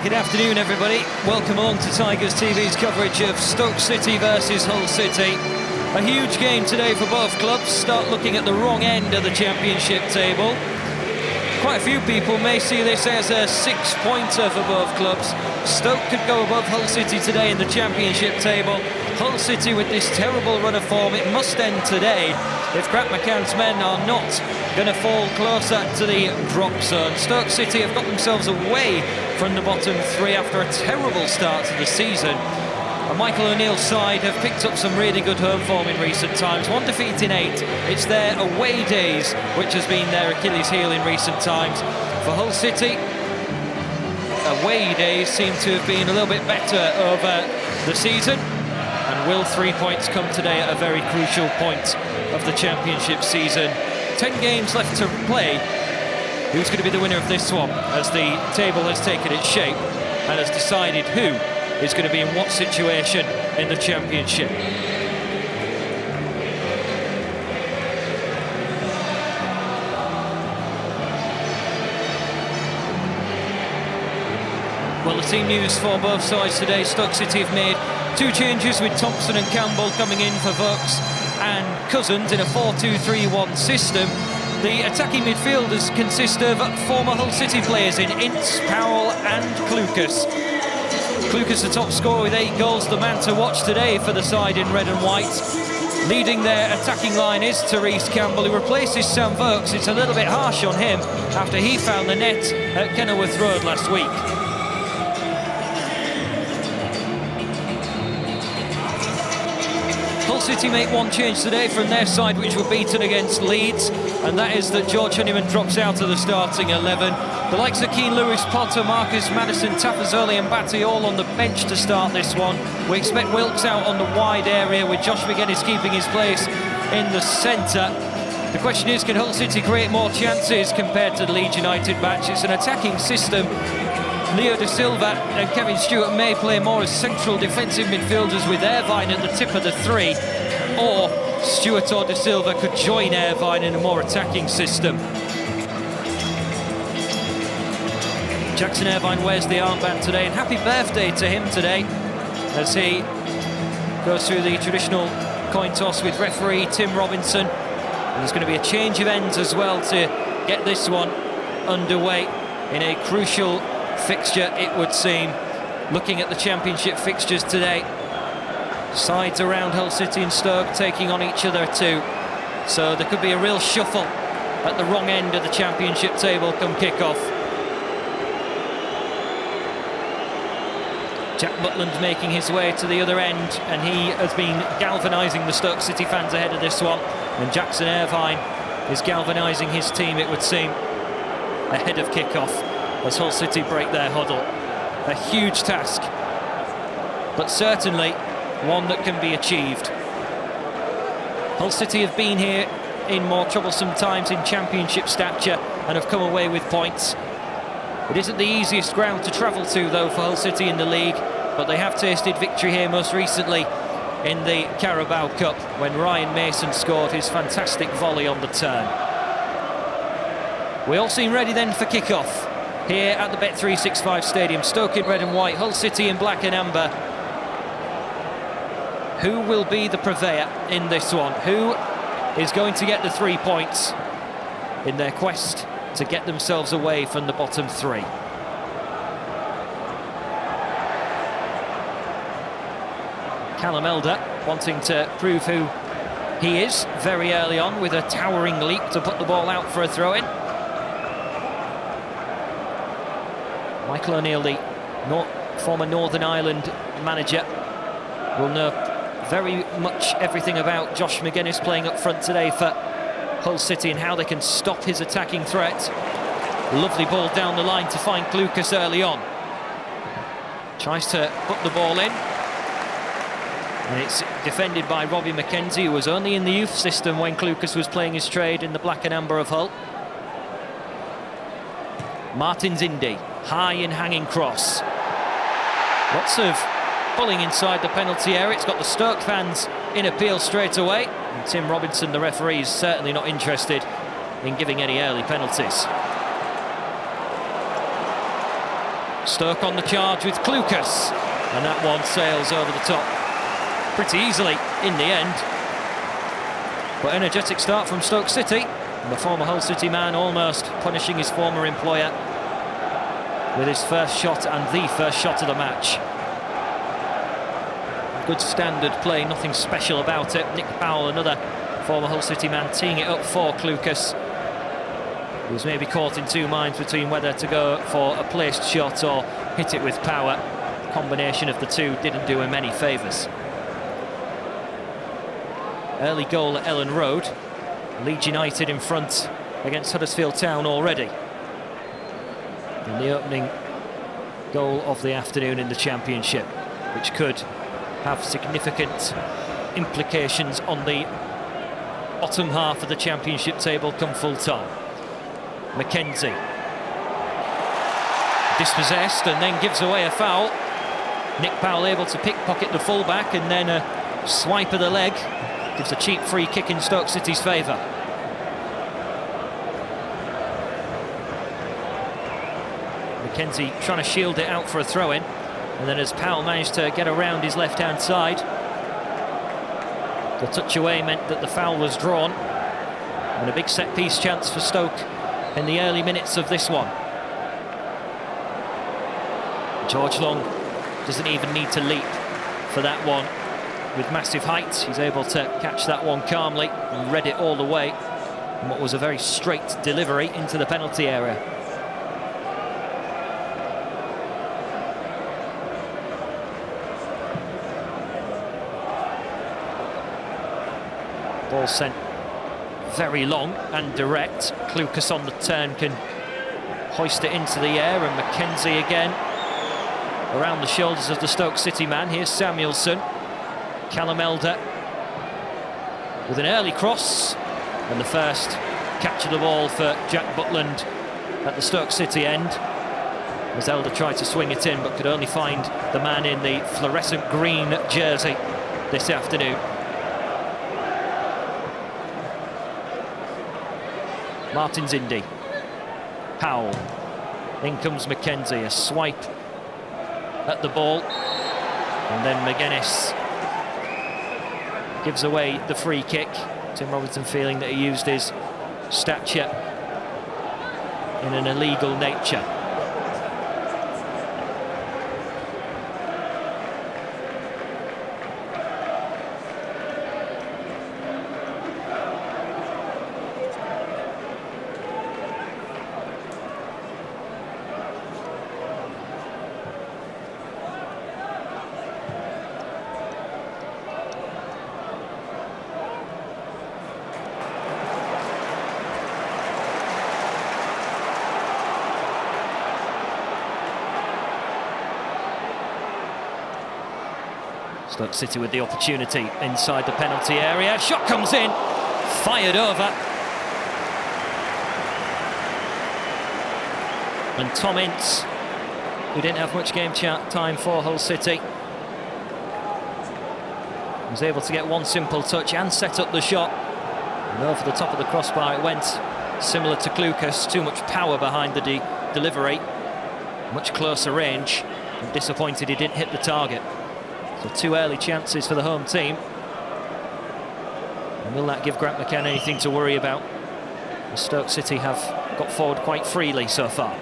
Good afternoon, everybody. Welcome along to Tigers TV's coverage of Stoke City versus Hull City. A huge game today for both clubs. Start looking at the wrong end of the championship table. Quite a few people may see this as a six-pointer for both clubs. Stoke could go above Hull City today in the championship table. Hull City, with this terrible run of form, it must end today if Grant McCann's men are not going to fall closer to the drop zone. Stoke City have got themselves away from the bottom three after a terrible start to the season. And Michael O'Neill's side have picked up some really good home form in recent times. One defeat in 8. It's their away days which has been their Achilles heel in recent times. For Hull City, away days seem to have been a little bit better over the season. And will 3 points come today at a very crucial point of the championship season? 10 games left to play. Who's going to be the winner of this one as the table has taken its shape and has decided who is going to be in what situation in the championship? Well, the team news for both sides today. Stoke City have made 2 changes, with Thompson and Campbell coming in for Vokes and Cousins in a 4-2-3-1 system. The attacking midfielders consist of former Hull City players in Ince, Powell and Clucas. Clucas, the top scorer with 8 goals, the man to watch today for the side in red and white. Leading their attacking line is Therese Campbell, who replaces Sam Vokes. It's a little bit harsh on him after he found the net at Kenilworth Road last week. Hull City make 1 change today from their side, which were beaten against Leeds, and that is that George Honeyman drops out of the starting 11. The likes of Keane Lewis, Potter, Marcus, Madison, Tafazoli and Batty all on the bench to start this one. We expect Wilkes out on the wide area, with Josh McGuinness keeping his place in the centre. The question is, can Hull City create more chances compared to the Leeds United match? It's an attacking system. Leo De Silva and Kevin Stewart may play more as central defensive midfielders, with Irvine at the tip of the 3, or Stewart or De Silva could join Irvine in a more attacking system. Jackson Irvine wears the armband today, and happy birthday to him today as he goes through the traditional coin toss with referee Tim Robinson. And there's going to be a change of ends as well to get this one underway in a crucial fixture, it would seem. Looking at the championship fixtures today, sides around Hull City and Stoke taking on each other too, so there could be a real shuffle at the wrong end of the championship table come kick-off. Jack Butland making his way to the other end, and he has been galvanising the Stoke City fans ahead of this one, and Jackson Irvine is galvanising his team, it would seem, ahead of kick-off as Hull City break their huddle. A huge task, but certainly one that can be achieved. Hull City have been here in more troublesome times in championship stature and have come away with points. It isn't the easiest ground to travel to, though, for Hull City in the league, but they have tasted victory here most recently in the Carabao Cup when Ryan Mason scored his fantastic volley on the turn. We all seem ready then for kick-off here at the Bet365 Stadium. Stoke in red and white, Hull City in black and amber. Who will be the purveyor in this one? Who is going to get the 3 points in their quest to get themselves away from the bottom 3? Callum Elder wanting to prove who he is very early on with a towering leap to put the ball out for a throw-in. Michael O'Neill, the former Northern Ireland manager, will know very much everything about Josh McGuinness playing up front today for Hull City and how they can stop his attacking threat. Lovely ball down the line to find Clucas early on. Tries to put the ball in. And it's defended by Robbie McKenzie, who was only in the youth system when Clucas was playing his trade in the black and amber of Hull. Martins Indy, high and hanging cross. Lots of pulling inside the penalty area. It's got the Stoke fans in appeal straight away. And Tim Robinson, the referee, is certainly not interested in giving any early penalties. Stoke on the charge with Klukas, and that one sails over the top pretty easily in the end. But energetic start from Stoke City, and the former Hull City man almost punishing his former employer with his first shot, and the first shot of the match. Good standard play, nothing special about it. Nick Powell, another former Hull City man, teeing it up for Klukas, who was maybe caught in two minds between whether to go for a placed shot or hit it with power. The combination of the two didn't do him any favours. Early goal at Ellen Road. Leeds United in front against Huddersfield Town already. And the opening goal of the afternoon in the Championship, which could have significant implications on the bottom half of the Championship table come full time. McKenzie dispossessed and then gives away a foul. Nick Powell able to pickpocket the fullback, and then a swipe of the leg gives a cheap free kick in Stoke City's favour. McKenzie trying to shield it out for a throw-in, and then as Powell managed to get around his left-hand side, the touch away meant that the foul was drawn, and a big set-piece chance for Stoke in the early minutes of this one. George Long doesn't even need to leap for that one. With massive height, he's able to catch that one calmly and read it all the way in what was a very straight delivery into the penalty area. Ball sent very long and direct. Klukas on the turn can hoist it into the air, and McKenzie again around the shoulders of the Stoke City man. Here's Samuelson. Callum Elder with an early cross, and the first catch of the ball for Jack Butland at the Stoke City end, as Elder tried to swing it in but could only find the man in the fluorescent green jersey this afternoon. Martins Indy, Powell, in comes McKenzie, a swipe at the ball, and then McGuinness gives away the free kick. Tim Robinson feeling that he used his stature in an illegal nature. Stoke City with the opportunity inside the penalty area. Shot comes in, fired over. And Tom Ince, who didn't have much game time for Hull City, was able to get one simple touch and set up the shot. And over the top of the crossbar it went, similar to Klukas. Too much power behind the delivery, much closer range. I'm disappointed he didn't hit the target. So two early chances for the home team. And will that give Grant McCann anything to worry about? The Stoke City have got forward quite freely so far.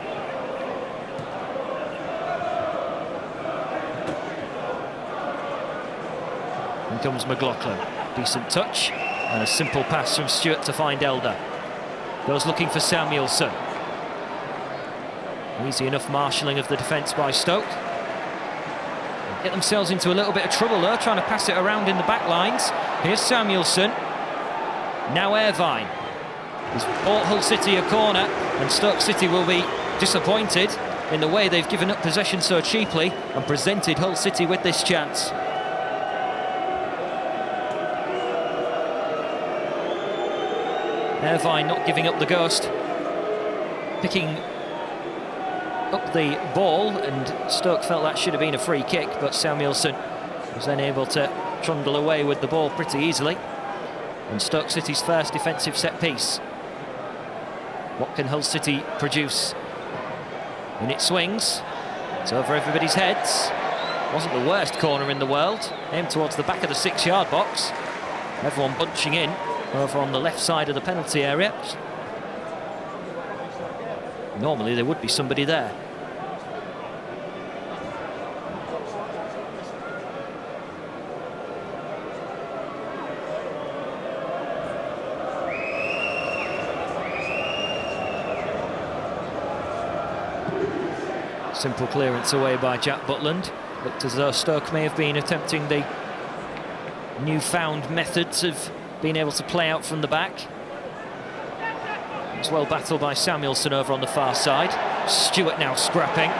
In comes McLaughlin. Decent touch and a simple pass from Stewart to find Elder. Goes looking for Samuelson. Easy enough marshalling of the defence by Stoke. Get themselves into a little bit of trouble though, trying to pass it around in the back lines. Here's Samuelson. Now Irvine. He's bought Hull City a corner, and Stoke City will be disappointed in the way they've given up possession so cheaply and presented Hull City with this chance. Irvine not giving up the ghost, picking up the ball, and Stoke felt that should have been a free kick, but Samuelson was then able to trundle away with the ball pretty easily. And Stoke City's first defensive set piece. What can Hull City produce? And it swings, It's over everybody's heads. Wasn't the worst corner in the world. Aimed towards the back of the 6-yard box. Everyone bunching in over on the left side of the penalty area. Normally there would be somebody there. Simple clearance away by Jack Butland. Looked as though Stoke may have been attempting the newfound methods of being able to play out from the back. It's well battled by Samuelson over on the far side. Stewart now scrapping.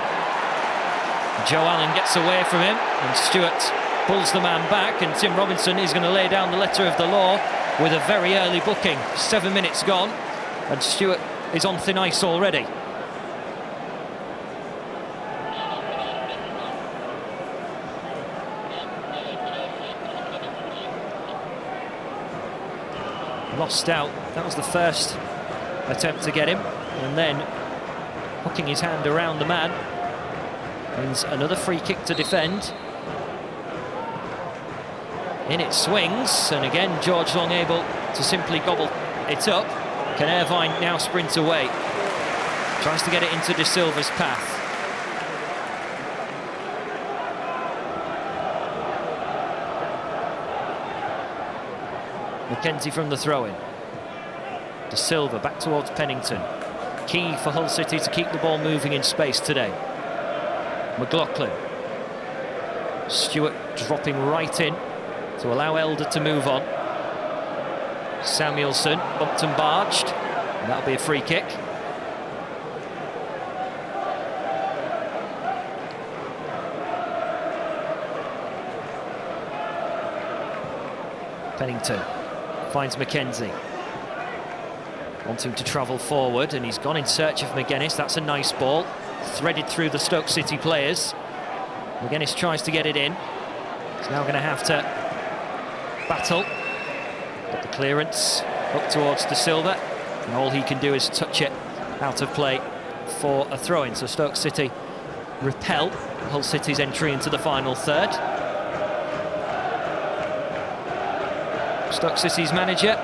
Joe Allen gets away from him, and Stewart pulls the man back, and Tim Robinson is going to lay down the letter of the law with a very early booking. 7 minutes gone, and Stewart is on thin ice already. Lost out. That was the first attempt to get him, and then hooking his hand around the man means another free kick to defend. In it swings, and again George Long able to simply gobble it up. Can Irvine now sprint away? Tries to get it into De Silva's path. Mackenzie from the throw-in. De Silva back towards Pennington. Key for Hull City to keep the ball moving in space today. McLaughlin. Stewart dropping right in to allow Elder to move on. Samuelson bumped and barged, and that'll be a free kick. Pennington finds Mackenzie, wanting to travel forward, and he's gone in search of McGuinness. That's a nice ball, threaded through the Stoke City players. McGuinness tries to get it in. He's now going to have to battle, but the clearance up towards De Silva, and all he can do is touch it out of play for a throw-in. So Stoke City repel Hull City's entry into the final third. Stoke City's manager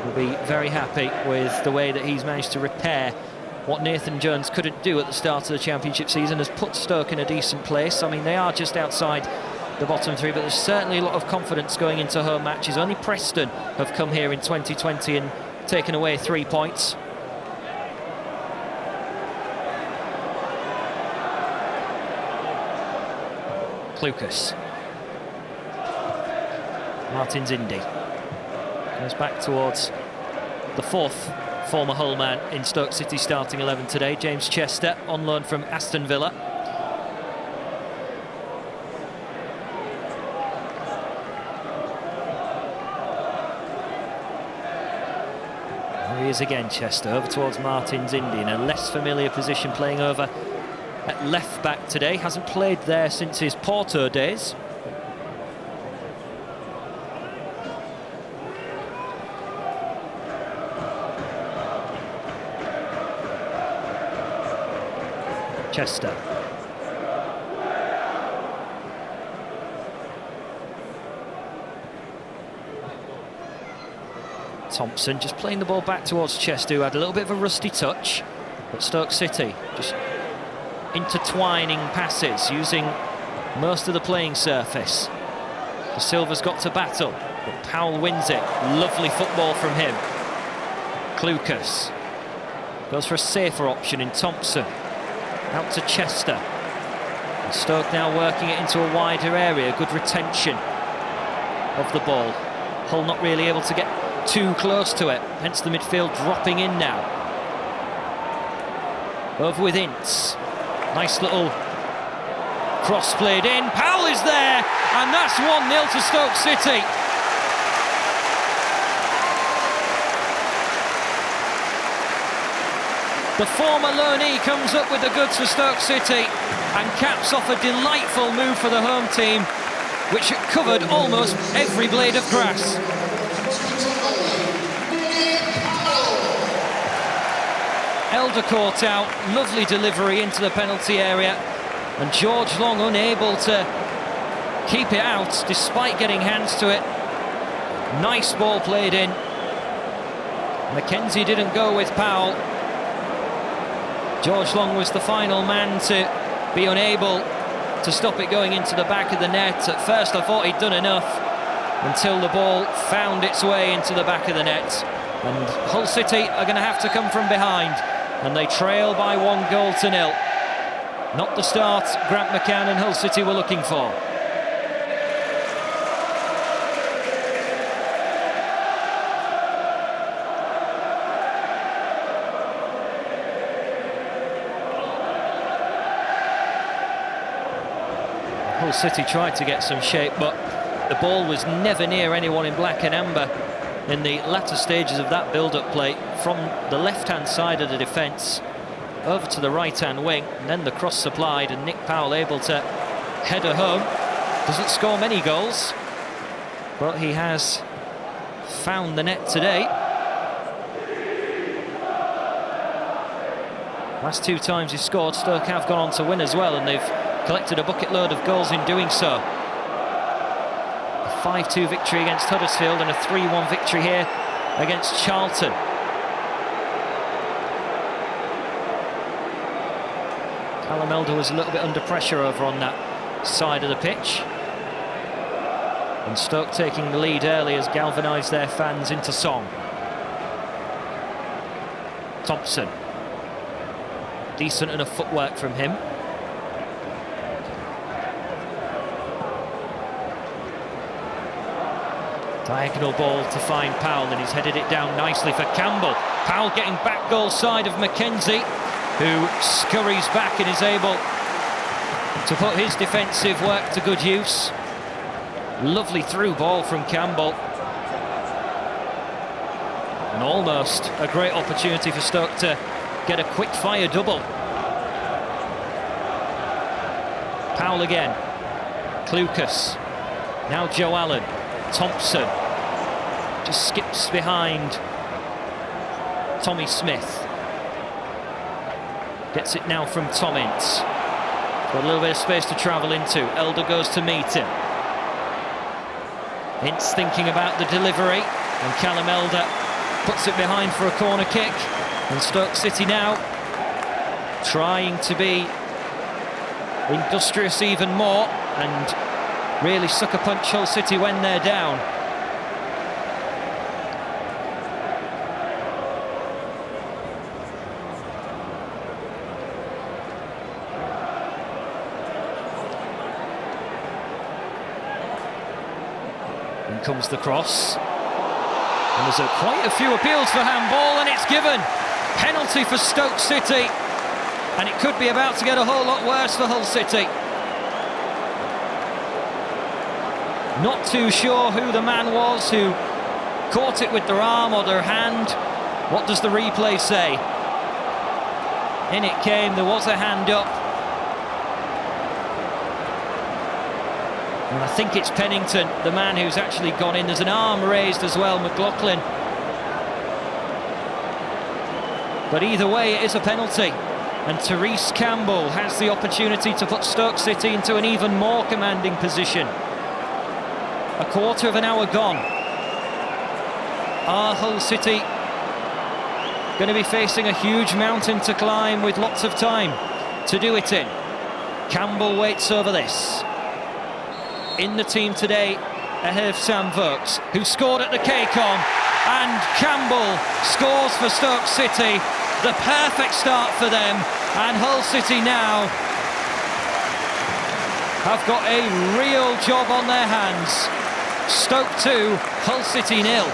will be very happy with the way that he's managed to repair what Nathan Jones couldn't do at the start of the Championship season. Has put Stoke in a decent place. I mean, they are just outside the bottom three, but there's certainly a lot of confidence going into home matches. Only Preston have come here in 2020 and taken away 3 points. Lucas. Martins Indy goes back towards the fourth former Hull man in Stoke City starting 11 today, James Chester, on loan from Aston Villa. Here he is again, Chester, over towards Martins Indy in a less familiar position, playing over at left back today. Hasn't played there since his Porto days. Chester. Thompson just playing the ball back towards Chester, who had a little bit of a rusty touch, but Stoke City just intertwining passes, using most of the playing surface. De Silva's got to battle, but Powell wins it. Lovely football from him. Clucas goes for a safer option in Thompson. Out to Chester. And Stoke now working it into a wider area. Good retention of the ball. Hull not really able to get too close to it, hence the midfield dropping in now. Over with Ince. Nice little cross played in. Powell is there, and that's 1-0 to Stoke City. The former loanee comes up with the goods for Stoke City and caps off a delightful move for the home team, which covered almost every blade of grass. Elder caught out, lovely delivery into the penalty area, and George Long unable to keep it out despite getting hands to it. Nice ball played in. Mackenzie didn't go with Powell. George Long was the final man to be unable to stop it going into the back of the net. At first I thought he'd done enough, until the ball found its way into the back of the net. And Hull City are going to have to come from behind, and they trail by 1-0. Not the start Grant McCann and Hull City were looking for. Hull City tried to get some shape, but the ball was never near anyone in black and amber in the latter stages of that build-up play, from the left-hand side of the defence over to the right-hand wing, and then the cross supplied, and Nick Powell able to header home. Doesn't score many goals, but he has found the net today. Last 2 times he scored, Stoke have gone on to win as well, and they've collected a bucket load of goals in doing so. A 5-2 victory against Huddersfield and a 3-1 victory here against Charlton. Callum Elder was a little bit under pressure over on that side of the pitch, and Stoke taking the lead early has galvanised their fans into song. Thompson, decent enough footwork from him. Diagonal ball to find Powell, and he's headed it down nicely for Campbell. Powell getting back goal side of Mackenzie, who scurries back and is able to put his defensive work to good use. Lovely through ball from Campbell, and almost a great opportunity for Stoke to get a quick fire double. Powell again, Clucas, now Joe Allen. Thompson just skips behind Tommy Smith. Gets it now from Tom Ince. Got a little bit of space to travel into. Elder goes to meet him. Ince thinking about the delivery, and Callum Elder puts it behind for a corner kick. And Stoke City now trying to be industrious even more and really sucker punch Hull City when they're down. In comes the cross, and there's quite a few appeals for handball, and it's given. Penalty for Stoke City, and it could be about to get a whole lot worse for Hull City. Not too sure who the man was who caught it with their arm or their hand. What does the replay say? In it came, there was a hand up. And I think it's Pennington, the man who's actually gone in. There's an arm raised as well, McLaughlin. But either way, it is a penalty. And Therese Campbell has the opportunity to put Stoke City into an even more commanding position. A quarter of an hour gone. Are Hull City going to be facing a huge mountain to climb with lots of time to do it in? Campbell waits over this. In the team today ahead of Sam Vokes, who scored at the KCOM, and Campbell scores for Stoke City. The perfect start for them, and Hull City now have got a real job on their hands. Stoke 2, Hull City 0.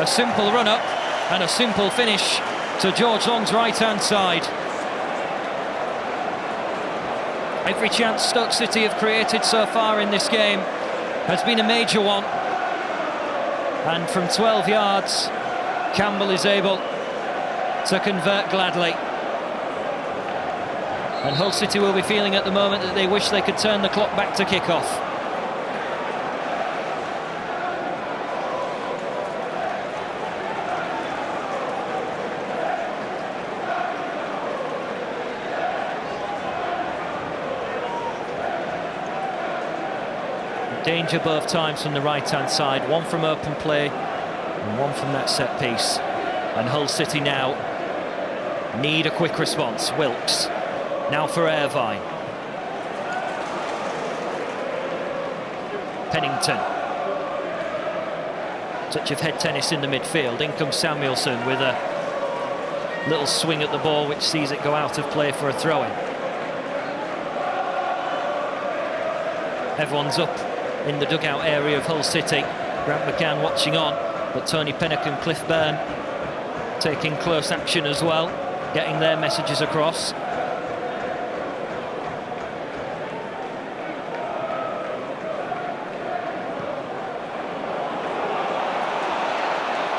A simple run-up and a simple finish to George Long's right-hand side. Every chance Stoke City have created so far in this game has been a major one. And from 12 yards, Campbell is able to convert gladly. And Hull City will be feeling at the moment that they wish they could turn the clock back to kick-off. Danger both times from the right-hand side, one from open play and one from that set piece. And Hull City now need a quick response. Wilkes, now for Irvine. Pennington. Touch of head tennis in the midfield. In comes Samuelson with a little swing at the ball which sees it go out of play for a throw-in. Everyone's up in the dugout area of Hull City. Grant McCann watching on, but Tony Pennock and Cliff Byrne taking close action as well, getting their messages across.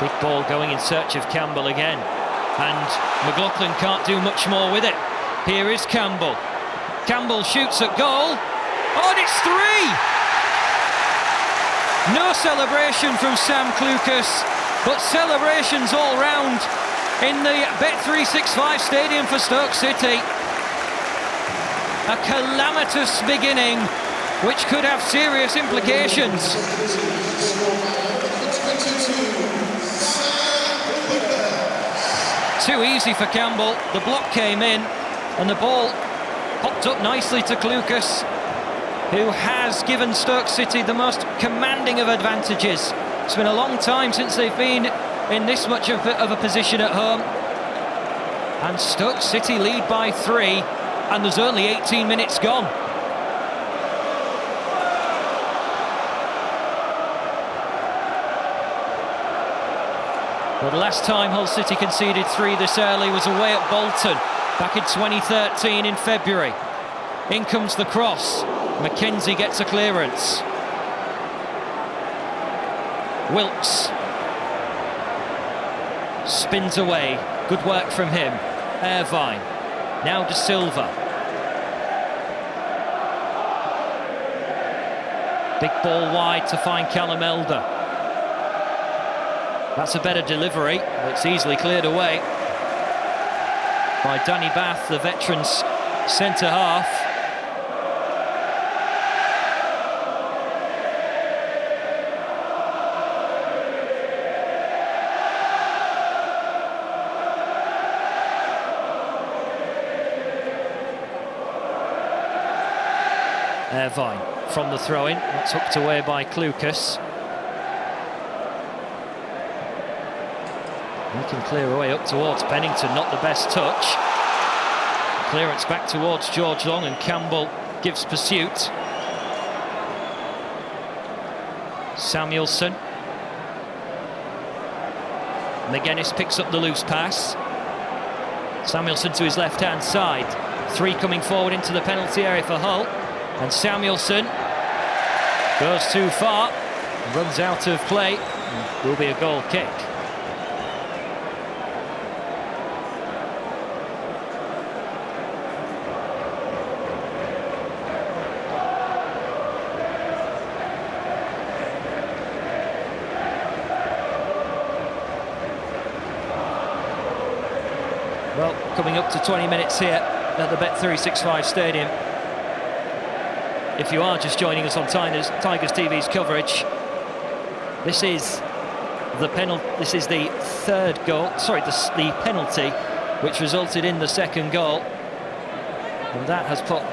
Big ball going in search of Campbell again, and McLaughlin can't do much more with it. Here is Campbell. Campbell shoots at goal. Oh, and it's 3! No celebration from Sam Clucas, but celebrations all round in the Bet365 stadium for Stoke City. A calamitous beginning, which could have serious implications. Too easy for Campbell. The block came in, and the ball popped up nicely to Clucas, who has given Stoke City the most commanding of advantages. It's been a long time since they've been in this much of a position at home. And Stoke City lead by 3, and there's only 18 minutes gone. Well, the last time Hull City conceded 3 this early was away at Bolton back in 2013 in February. In comes the cross. McKenzie gets a clearance. Wilkes spins away. Good work from him. Irvine. Now De Silva. Big ball wide to find Callum Elder. That's a better delivery, but it's easily cleared away by Danny Bath, the veteran's centre-half. Irvine from the throw-in, that's hooked away by Clucas. He can clear away up towards Pennington, not the best touch. Clearance back towards George Long, and Campbell gives pursuit. Samuelson. McGuinness picks up the loose pass. Samuelson to his left-hand side. 3 coming forward into the penalty area for Hull. And Samuelson goes too far, runs out of play, and will be a goal kick. Well, coming up to 20 minutes here at the Bet365 stadium. If you are just joining us on Tigers TV's coverage, this is the penalty. This is the third goal. Sorry, the penalty, which resulted in the second goal, and that has put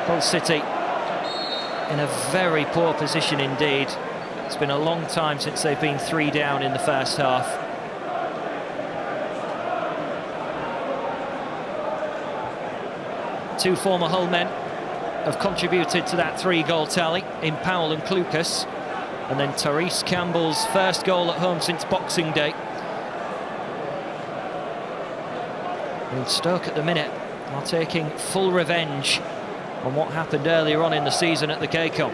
Hull City in a very poor position indeed. It's been a long time since they've been 3 down in the first half. Two former Hull men have contributed to that 3-goal tally in Powell and Clucas, and then Tyrese Campbell's first goal at home since Boxing Day. And Stoke at the minute are taking full revenge on what happened earlier on in the season at the Cacom.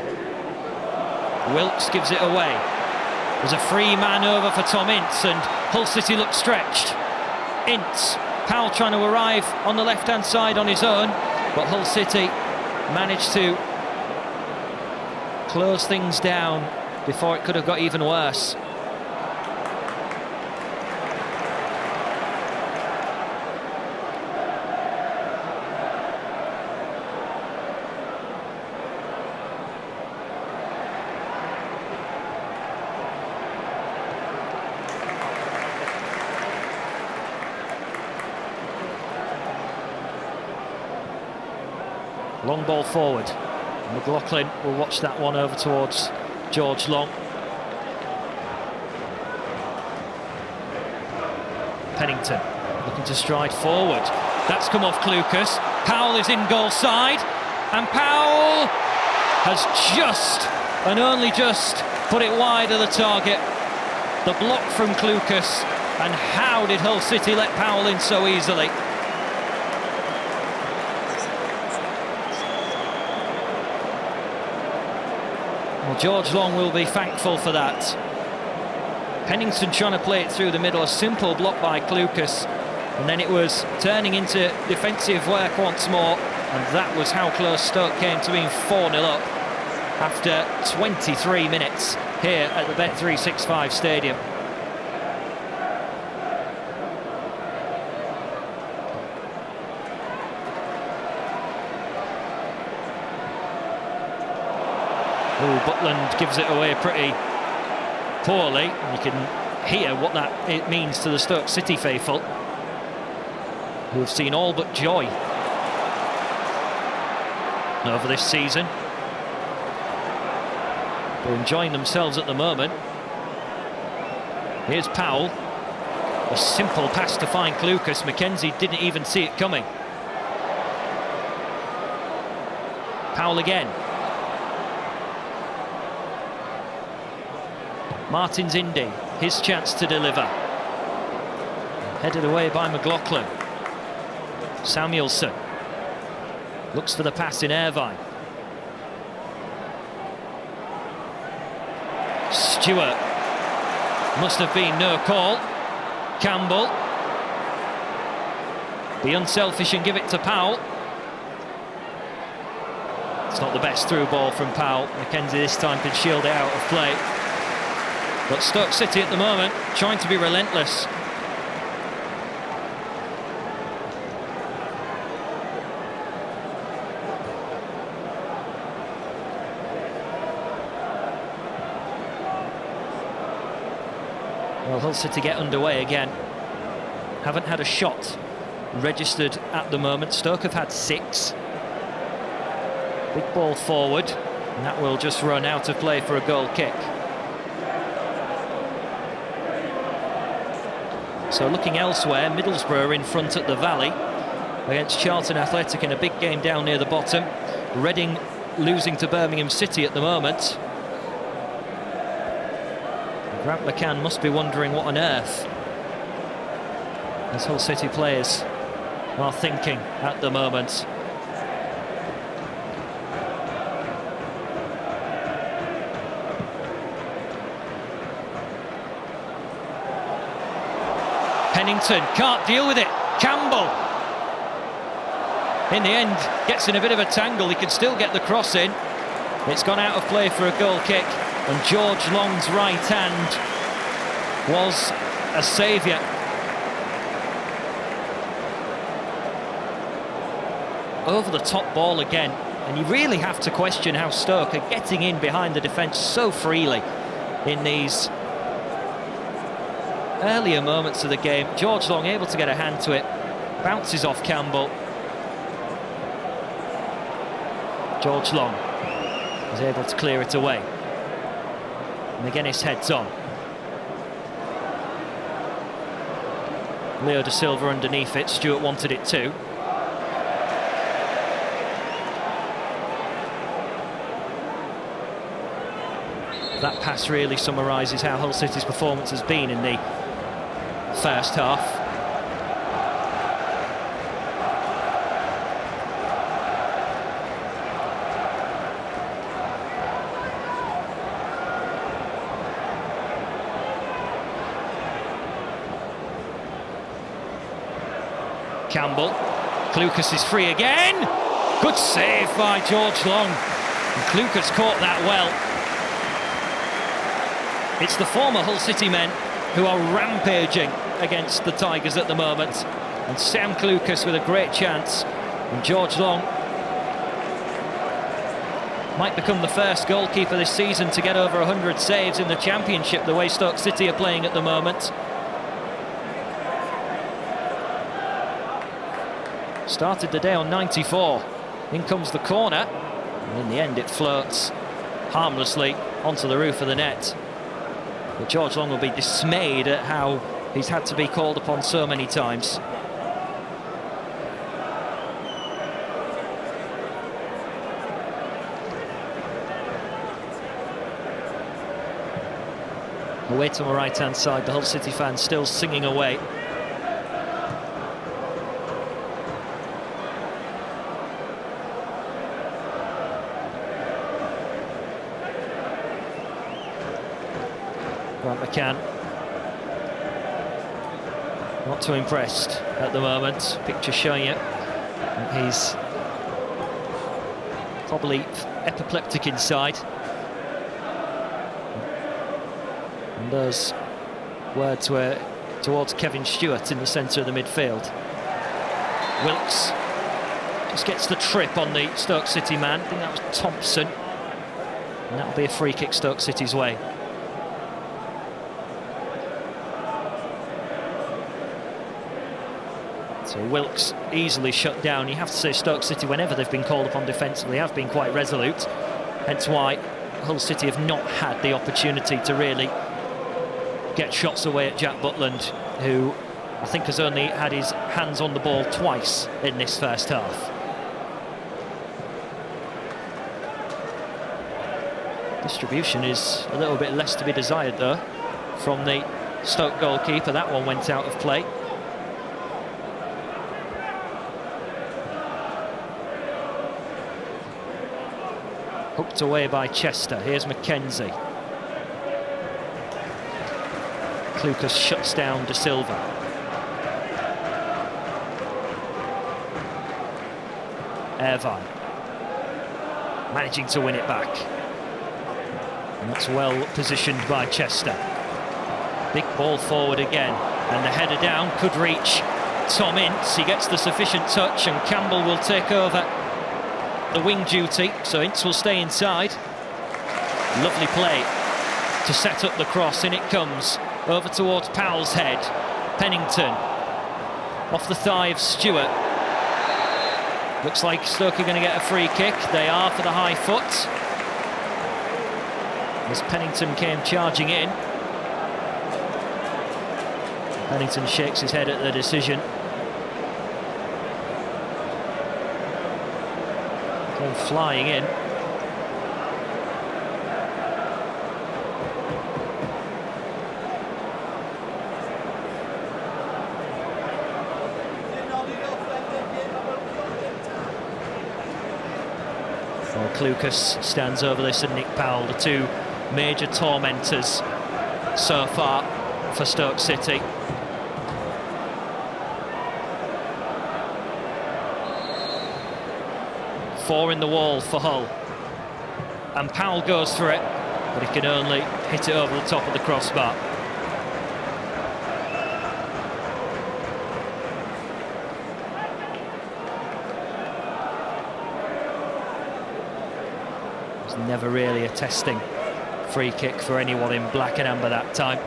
Wilkes gives it away. There's a free man over for Tom Ince, and Hull City look stretched. Ince, Powell trying to arrive on the left-hand side on his own, but Hull City managed to close things down before it could have got even worse. Long ball forward. McLaughlin will watch that one over towards George Long. Pennington looking to stride forward. That's come off Clucas. Powell is in goal side, and Powell has just, and only just, put it wide of the target. The block from Clucas, and how did Hull City let Powell in so easily? Well, George Long will be thankful for that. Pennington trying to play it through the middle, a simple block by Clucas, and then it was turning into defensive work once more, and that was how close Stoke came to being 4-0 up after 23 minutes here at the Bet365 Stadium. Oh, Butland gives it away pretty poorly. You can hear what it means to the Stoke City faithful, who have seen all but joy over this season. They're enjoying themselves at the moment. Here's Powell. A simple pass to find Clucas. McKenzie didn't even see it coming. Powell again. Martins Indy, his chance to deliver. Headed away by McLaughlin. Samuelson looks for the pass in Irvine. Stewart, must have been no call. Campbell, be unselfish and give it to Powell. It's not the best through ball from Powell. McKenzie this time can shield it out of play. But Stoke City at the moment trying to be relentless. Well, Hull City get underway again. Haven't had a shot registered at the moment. Stoke have had 6. Big ball forward, and that will just run out of play for a goal kick. So looking elsewhere, Middlesbrough in front at the Valley against Charlton Athletic in a big game down near the bottom. Reading losing to Birmingham City at the moment. Grant McCann must be wondering what on earth as Hull City players are thinking at the moment. Pennington can't deal with it. Campbell, in the end, gets in a bit of a tangle. He can still get the cross in. It's gone out of play for a goal kick, and George Long's right hand was a saviour. Over the top ball again, and you really have to question how Stoke are getting in behind the defence so freely in these earlier moments of the game. George Long able to get a hand to it, bounces off Campbell. George Long is able to clear it away. McGuinness heads on. Leo Da Silva underneath it. Stewart wanted it too. That pass really summarises how Hull City's performance has been in the first half. Campbell, Clucas is free again. Good save by George Long. And Clucas caught that well. It's the former Hull City men who are rampaging against the Tigers at the moment. And Sam Clucas with a great chance. And George Long might become the first goalkeeper this season to get over 100 saves in the Championship, the way Stoke City are playing at the moment. Started the day on 94. In comes the corner, and in the end it floats harmlessly onto the roof of the net. But George Long will be dismayed at how he's had to be called upon so many times. Away to the right-hand side, the Hull City fans still singing away. Grant McCann, not too impressed at the moment. Picture showing you that he's probably apoplectic inside. And those words were towards Kevin Stewart in the centre of the midfield. Wilkes just gets the trip on the Stoke City man. I think that was Thompson. And that'll be a free kick Stoke City's way. So Wilkes easily shut down. You have to say Stoke City, whenever they've been called upon defensively, have been quite resolute. Hence why Hull City have not had the opportunity to really get shots away at Jack Butland, who I think has only had his hands on the ball twice in this first half. Distribution is a little bit less to be desired though from the Stoke goalkeeper. That one went out of play. Hooked away by Chester. Here's McKenzie. Lucas shuts down De Silva. Irvine managing to win it back. And that's well positioned by Chester. Big ball forward again. And the header down could reach Tom Ince. He gets the sufficient touch and Campbell will take over the wing duty. So Ince will stay inside. Lovely play to set up the cross. In it comes. Over towards Powell's head. Pennington off the thigh of Stewart. Looks like Stoke are going to get a free kick. They are for the high foot. As Pennington came charging in. Pennington shakes his head at the decision. Came flying in. Lucas stands over this and Nick Powell, the two major tormentors so far for Stoke City. Four in the wall for Hull. And Powell goes for it, but he can only hit it over the top of the crossbar. Never really a testing free kick for anyone in black and amber that time.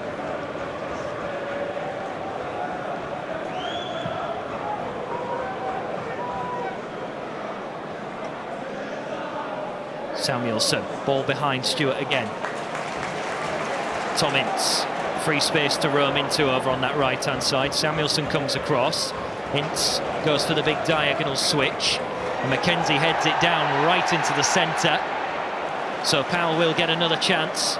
Samuelson, ball behind Stewart again. Tom Ince, free space to roam into over on that right-hand side. Samuelson comes across. Ince goes for the big diagonal switch. And McKenzie heads it down right into the centre. So Powell will get another chance.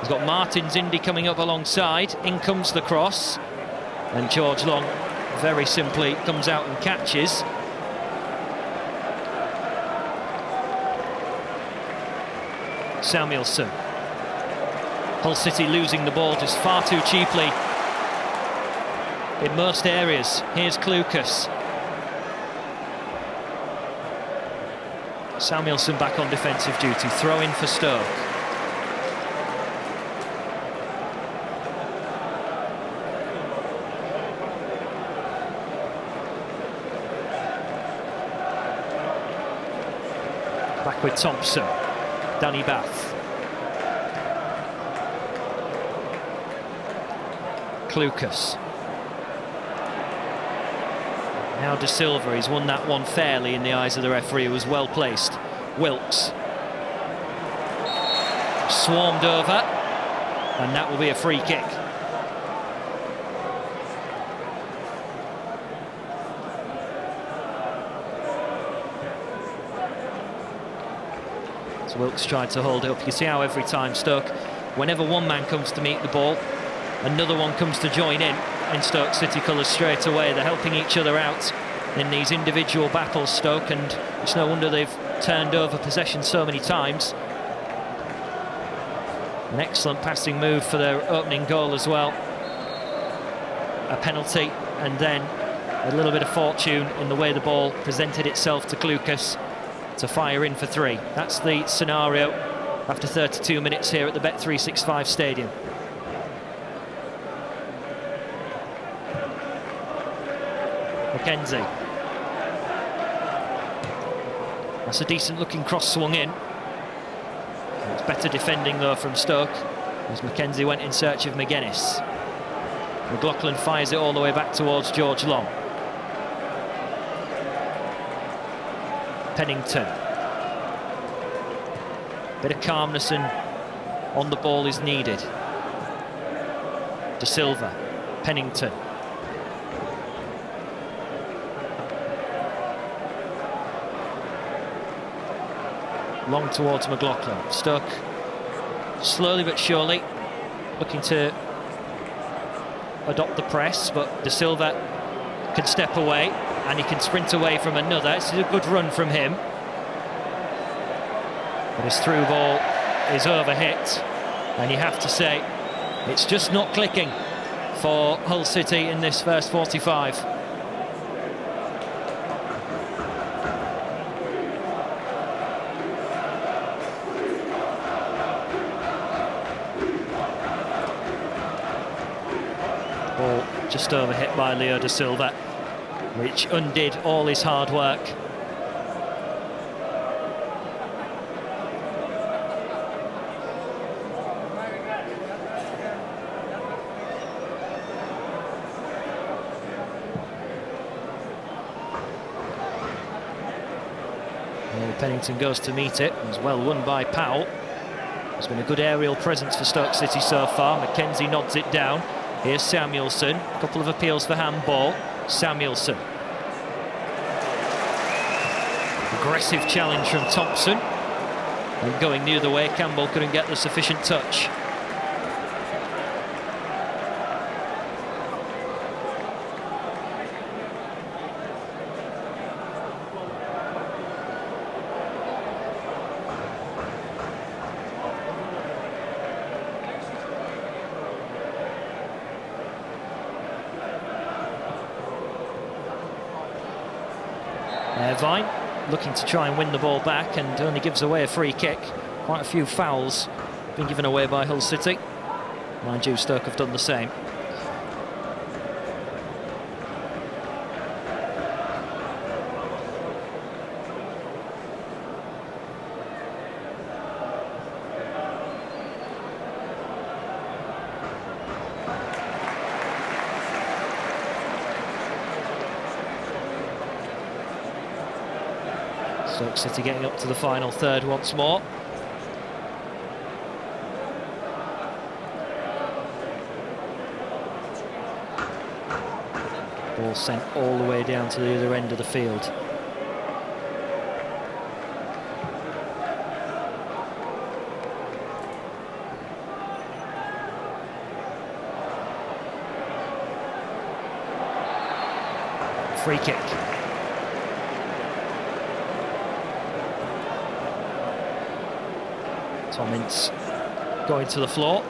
He's got Martins Indy coming up alongside. In comes the cross. And George Long very simply comes out and catches. Samuelson. Hull City losing the ball just far too cheaply in most areas. Here's Clucas. Samuelson back on defensive duty, throw in for Stoke. Back with Thompson, Danny Bath. Clucas. Now De Silva, he's won that one fairly in the eyes of the referee, who was well placed. Wilkes. Swarmed over, and that will be a free kick. So Wilkes tried to hold it up. You can see how every time Stoke, whenever one man comes to meet the ball, another one comes to join in Stoke City colours straight away. They're helping each other out in these individual battles, Stoke, and it's no wonder they've turned over possession so many times. An excellent passing move for their opening goal as well. A penalty, and then a little bit of fortune in the way the ball presented itself to Klukas to fire in for 3. That's the scenario after 32 minutes here at the Bet365 Stadium. McKenzie. That's a decent looking cross swung in. It's better defending though from Stoke, as McKenzie went in search of McGuinness. McLaughlin fires it all the way back towards George Long. Pennington. Bit of calmness and on the ball is needed. De Silva. Pennington. Long towards McLaughlin. Stoke slowly but surely looking to adopt the press, but De Silva can step away and he can sprint away from another. It's a good run from him, but his through ball is overhit, and you have to say it's just not clicking for Hull City in this first 45. Ball just overhit by Leo De Silva, which undid all his hard work. Well, Pennington goes to meet it. It was well won by Powell. There's been a good aerial presence for Stoke City so far. McKenzie nods it down. Here's Samuelson. A couple of appeals for handball. Samuelson. Aggressive challenge from Thompson. And going the other way, Campbell couldn't get the sufficient touch. Vine looking to try and win the ball back and only gives away a free kick. Quite a few fouls being given away by Hull City. Mind you, Stoke have done the same. Stoke City getting up to the final third once more. Ball sent all the way down to the other end of the field. Free kick. Tommins going to the floor.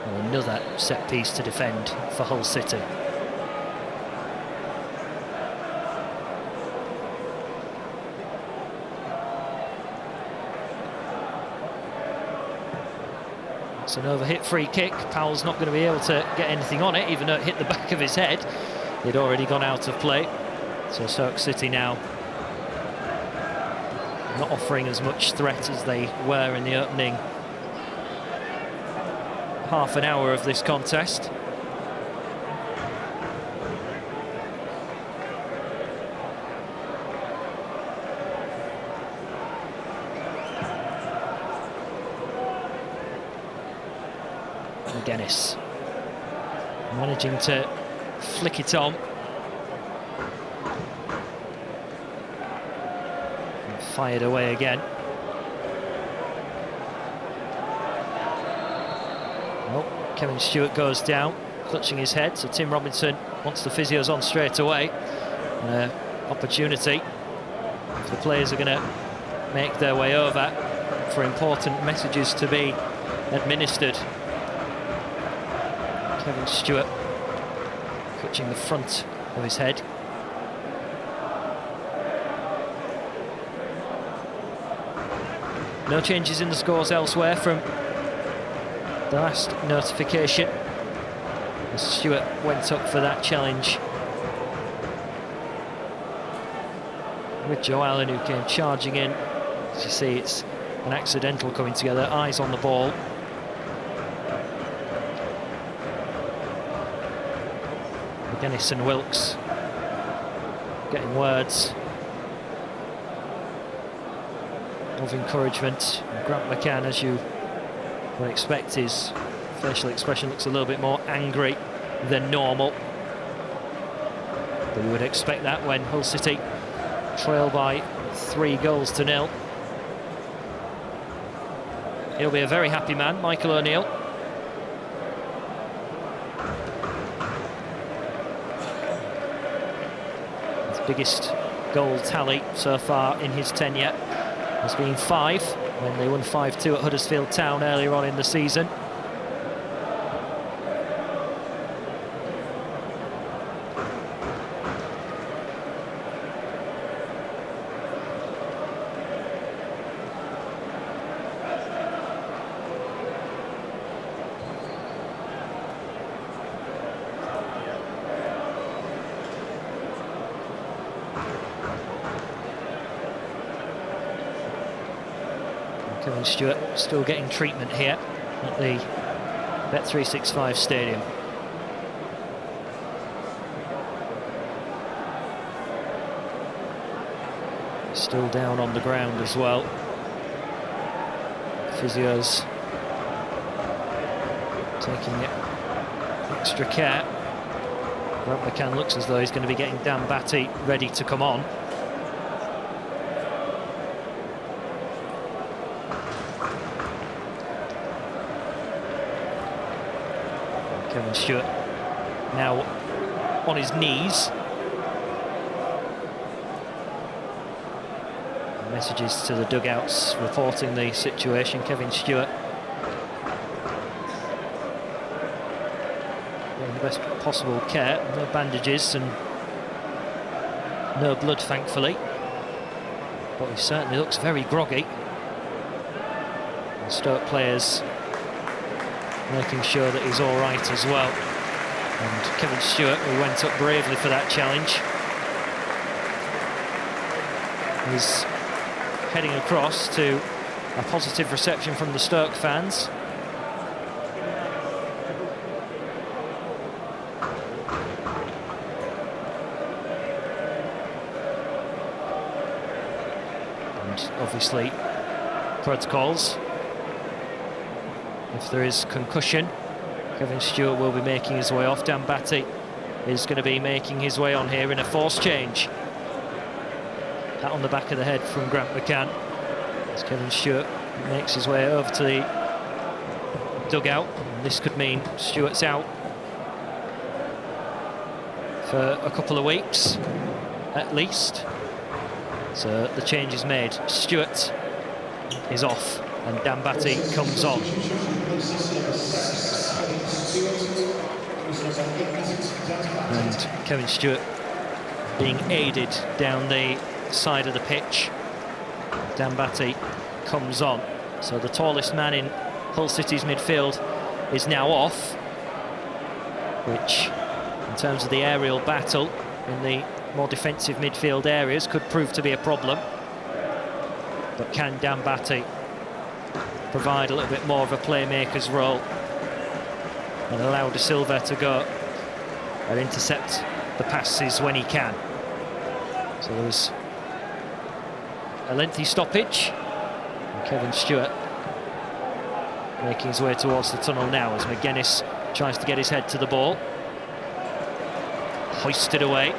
And another set piece to defend for Hull City. It's an overhit free kick. Powell's not going to be able to get anything on it, even though it hit the back of his head. He'd already gone out of play. So Stoke City now not offering as much threat as they were in the opening half an hour of this contest. Dennis managing to flick it on. And fired away again. Well, Kevin Stewart goes down, clutching his head, so Tim Robinson wants the physios on straight away. Opportunity. If the players are going to make their way over for important messages to be administered. Kevin Stewart clutching the front of his head. No changes in the scores elsewhere from the last notification. As Stewart went up for that challenge with Joe Allen, who came charging in. As you see, it's an accidental coming together, eyes on the ball. Dennis and Wilkes getting words of encouragement. And Grant McCann, as you would expect, his facial expression looks a little bit more angry than normal. But you would expect that when Hull City trail by 3-0. He'll be a very happy man, Michael O'Neill. Biggest goal tally so far in his tenure has been 5 when they won 5-2 at Huddersfield Town earlier on in the season. Kevin Stewart still getting treatment here at the Bet365 Stadium. Still down on the ground as well. Physios taking extra care. Grant McCann looks as though he's going to be getting Dan Batty ready to come on. Kevin Stewart now on his knees. Messages to the dugouts reporting the situation. Kevin Stewart getting the best possible care. No bandages and no blood, thankfully. But he certainly looks very groggy. And Stoke players making sure that he's all right as well. And Kevin Stewart, who went up bravely for that challenge, is heading across to a positive reception from the Stoke fans. And obviously protocols. If there is concussion, Kevin Stewart will be making his way off. Dan Batty is going to be making his way on here in a forced change. Pat on the back of the head from Grant McCann as Kevin Stewart makes his way over to the dugout. And this could mean Stewart's out for a couple of weeks at least. So the change is made. Stewart is off and Dan Batty comes on. And Kevin Stewart being aided down the side of the pitch. Dan Batty comes on. So the tallest man in Hull City's midfield is now off, which in terms of the aerial battle in the more defensive midfield areas could prove to be a problem. But can Dambati provide a little bit more of a playmaker's role and allow De Silva to go and intercept the passes when he can? So there was a lengthy stoppage, and Kevin Stewart making his way towards the tunnel now as McGuinness tries to get his head to the ball. Hoisted away.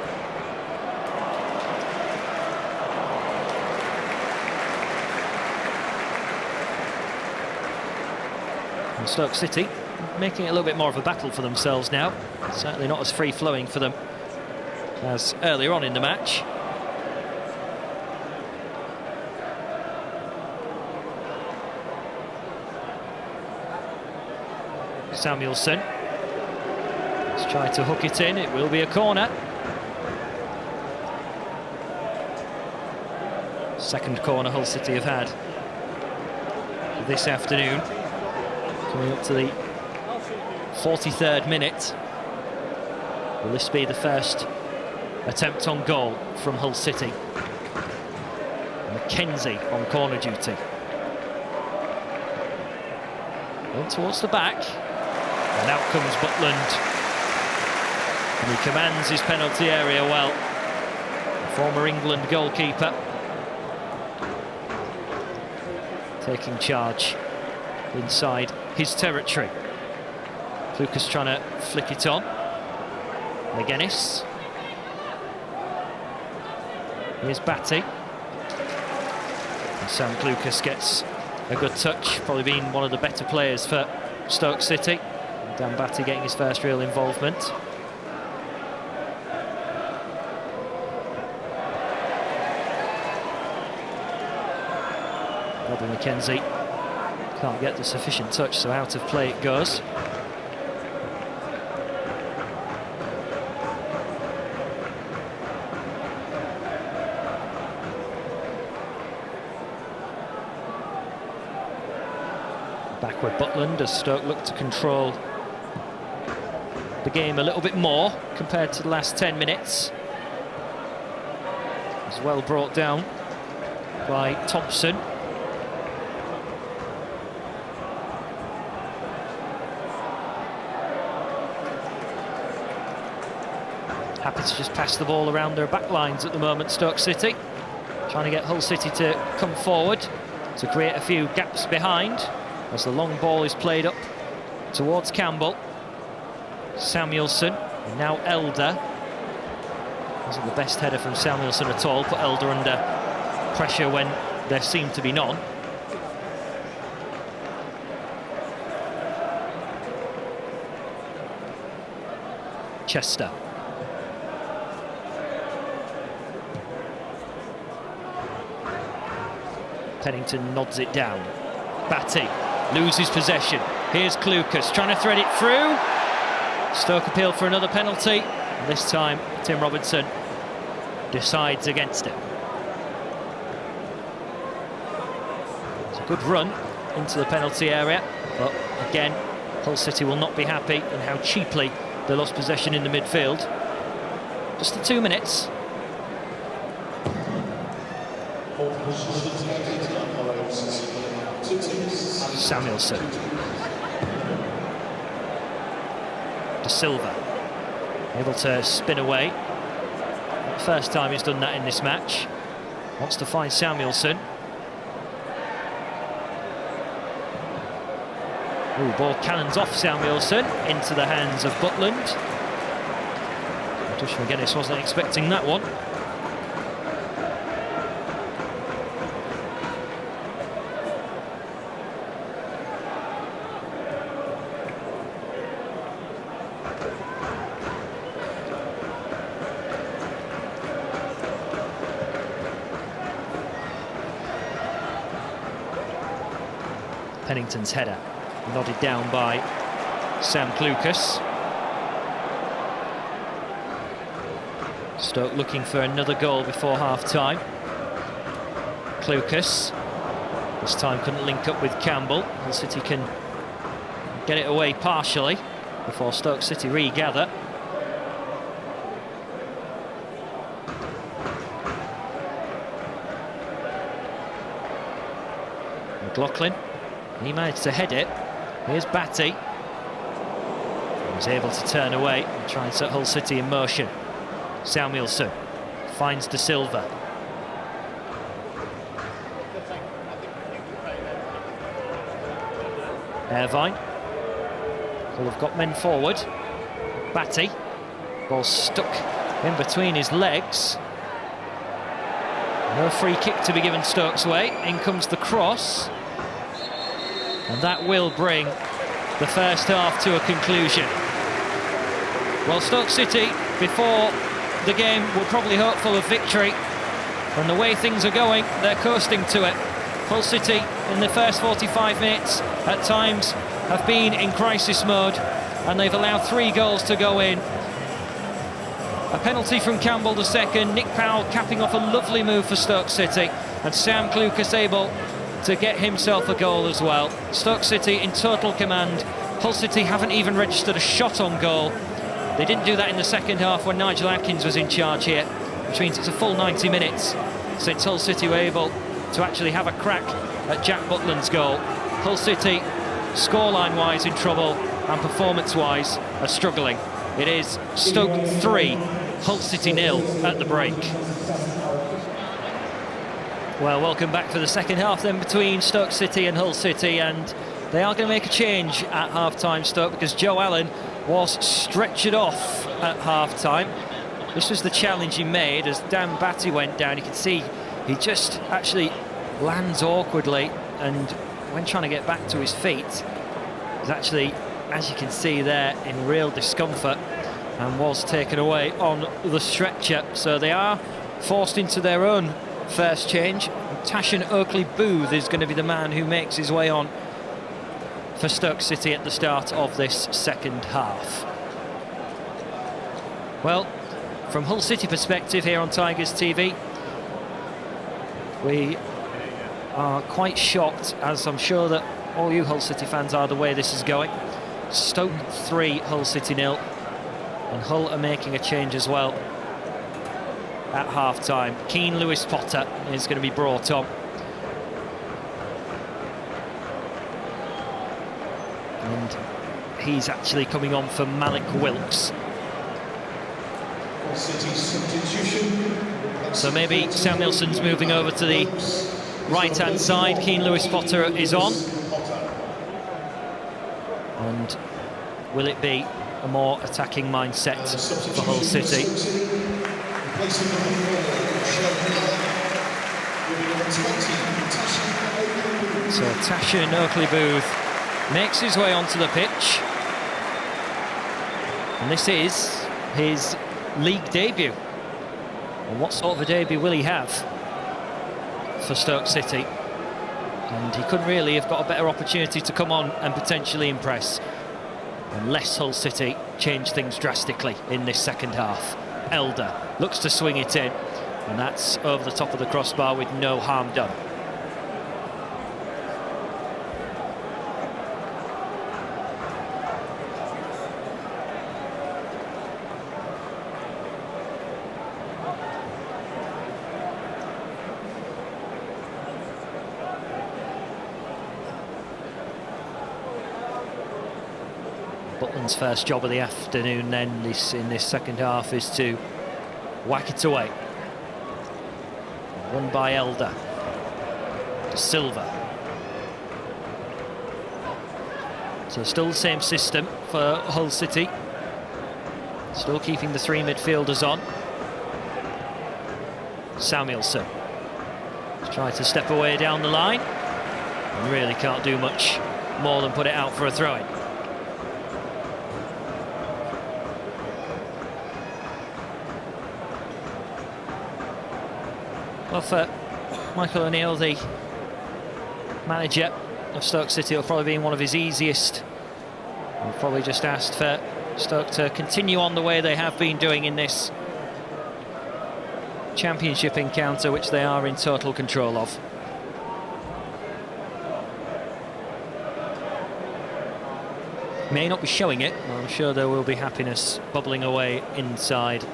And Stoke City making it a little bit more of a battle for themselves now. Certainly not as free-flowing for them as earlier on in the match. Samuelson. Let's try to hook it in. It will be a corner. Second corner Hull City have had this afternoon. Coming up to the 43rd minute. Will this be the first attempt on goal from Hull City? Mackenzie on corner duty. Going towards the back. And out comes Butland. And he commands his penalty area well. The former England goalkeeper taking charge inside his territory. Lucas trying to flick it on. McGuinness. Here's Batty. And Sam Lucas gets a good touch, probably been one of the better players for Stoke City. Dan Batty getting his first real involvement. Robbie McKenzie can't get the sufficient touch, so out of play it goes. Backward Butland as Stoke look to control the game a little bit more compared to the last 10 minutes. As well brought down by Thompson. Happy to just pass the ball around their back lines at the moment, Stoke City. Trying to get Hull City to come forward to create a few gaps behind as the long ball is played up towards Campbell. Samuelson, and now Elder. Wasn't the best header from Samuelson at all, put Elder under pressure when there seemed to be none. Chester. Pennington nods it down. Batty loses possession. Here's Clucas trying to thread it through. Stoke appeal for another penalty. And this time, Tim Robinson decides against it. It's a good run into the penalty area, but again, Hull City will not be happy in how cheaply they lost possession in the midfield. Just the 2 minutes. Samuelson. De Silva able to spin away. Not the first time he's done that in this match. Wants to find Samuelson. Ooh, ball cannons off Samuelson into the hands of Butland. Josh McGuinness wasn't expecting that one. Pennington's header nodded down by Sam Clucas. Stoke looking for another goal before half-time. Clucas this time couldn't link up with Campbell. Hull City can get it away partially before Stoke City regather. McLaughlin, he managed to head it. Here's Batty. He was able to turn away and try and set Hull City in motion. Samuelson finds De Silva. Irvine. Hull have got men forward. Batty. Ball stuck in between his legs. No free kick to be given Stoke's way. In comes the cross. And that will bring the first half to a conclusion. Well, Stoke City, before the game, were probably hopeful of victory. And the way things are going, they're coasting to it. Hull City, in the first 45 minutes, at times, have been in crisis mode. And they've allowed 3 goals to go in. A penalty from Campbell the second, Nick Powell capping off a lovely move for Stoke City, and Sam Clucas able to get himself a goal as well. Stoke City in total command. Hull City haven't even registered a shot on goal. They didn't do that in the second half when Nigel Adkins was in charge here, which means it's a full 90 minutes since Hull City were able to actually have a crack at Jack Butland's goal. Hull City, scoreline-wise, in trouble, and performance-wise, are struggling. It is Stoke 3, Hull City 0 at the break. Well, welcome back for the second half then between Stoke City and Hull City, and they are going to make a change at half-time, Stoke, because Joe Allen was stretchered off at half-time. This was the challenge he made as Dan Batty went down. You can see he just actually lands awkwardly, and when trying to get back to his feet, he's actually, as you can see there, in real discomfort and was taken away on the stretcher. So they are forced into their own first change. Tashan Oakley-Booth is going to be the man who makes his way on for Stoke City at the start of this second half. Well, from Hull City perspective here on Tigers TV, we are quite shocked, as I'm sure that all you Hull City fans are, the way this is going. Stoke 3, Hull City 0, and Hull are making a change as well at half-time. Keane Lewis Potter is going to be brought on. And he's actually coming on for Malik Wilkes. So maybe Samuelson's moving over to the right-hand side. Keane Lewis Potter is on. And will it be a more attacking mindset for Hull City? So Tashan Oakley-Booth makes his way onto the pitch. And this is his league debut. And what sort of a debut will he have for Stoke City? And he couldn't really have got a better opportunity to come on and potentially impress, unless Hull City change things drastically in this second half. Elder looks to swing it in, and that's over the top of the crossbar with no harm done. Butland's first job of the afternoon then in this second half is to whack it away. Won by Elder. De Silva. So still the same system for Hull City. Still keeping the 3 midfielders on. Samuelson tries to step away down the line. And really can't do much more than put it out for a throw-in. Well, for Michael O'Neill, the manager of Stoke City, it'll probably be one of his easiest. We've probably just asked for Stoke to continue on the way they have been doing in this championship encounter, which they are in total control of. May not be showing it, but I'm sure there will be happiness bubbling away inside.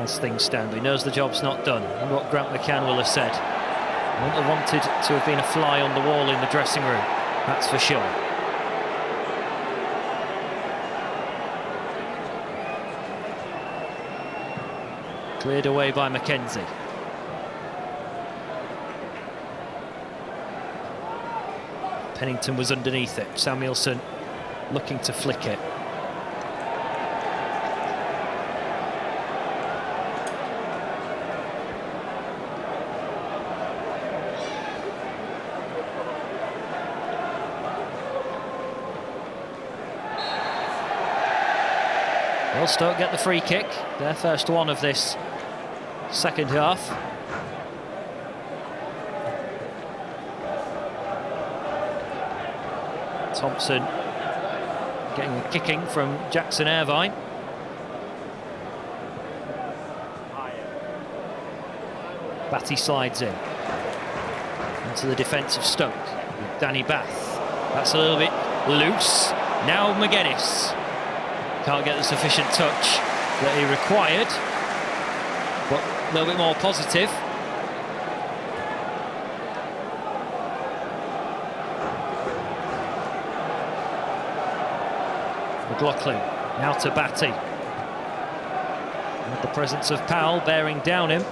as things stand. He knows the job's not done, and what Grant McCann will have said. I wouldn't have wanted to have been a fly on the wall in the dressing room, that's for sure. Cleared away by Mackenzie. Pennington was underneath it. Samuelson looking to flick it. Well, Stoke get the free kick, their first one of this second half. Thompson getting a kicking from Jackson Irvine. Batty slides in into the defence of Stoke with Danny Bath. That's a little bit loose. Now McGuinness can't get the sufficient touch that he required, but a little bit more positive. McLaughlin now to Batty, with the presence of Powell bearing down him,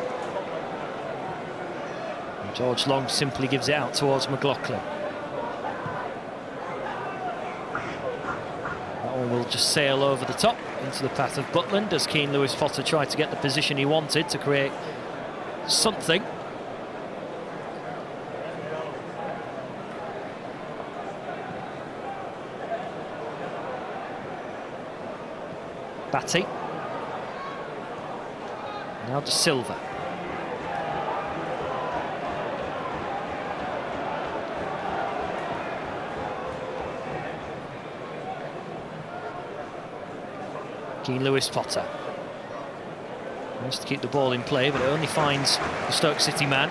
and George Long simply gives it out towards McLaughlin. That one will just sail over the top into the path of Butland as Keane Lewis Potter tried to get the position he wanted to create something. Batty. Now to Silva. Keane Lewis Potter wants to keep the ball in play, but it only finds the Stoke City man.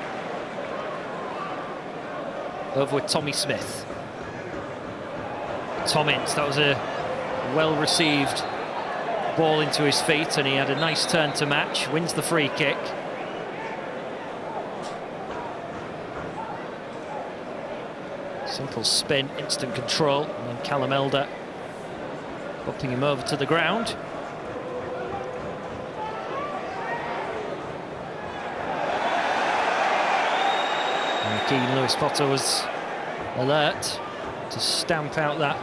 Over with Tommy Smith. Tom Ince, that was a well-received ball into his feet, and he had a nice turn to match, wins the free kick. Simple spin, instant control, and then Callum Elder bumping him over to the ground. And Keane Lewis Potter was alert to stamp out that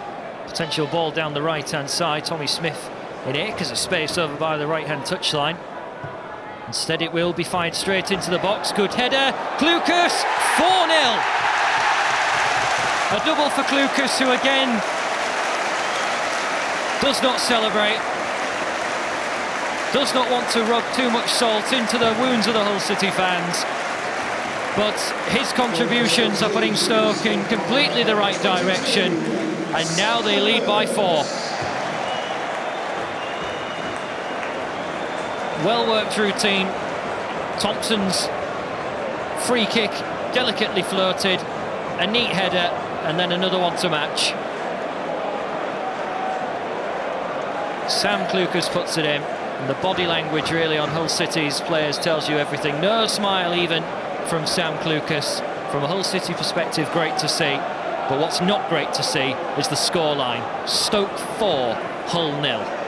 potential ball down the right-hand side. Tommy Smith in acres of space over by the right-hand touchline. Instead it will be fired straight into the box. Good header. Klukas, 4-0. A double for Klukas, who again does not celebrate. Does not want to rub too much salt into the wounds of the Hull City fans. But his contributions are putting Stoke in completely the right direction. And now they lead by 4. Well-worked routine. Thompson's free kick, delicately floated, a neat header, and then another one to match. Sam Klukas puts it in, and the body language really on Hull City's players tells you everything. No smile even from Sam Klukas. From a Hull City perspective, great to see. But what's not great to see is the scoreline. Stoke 4, Hull 0.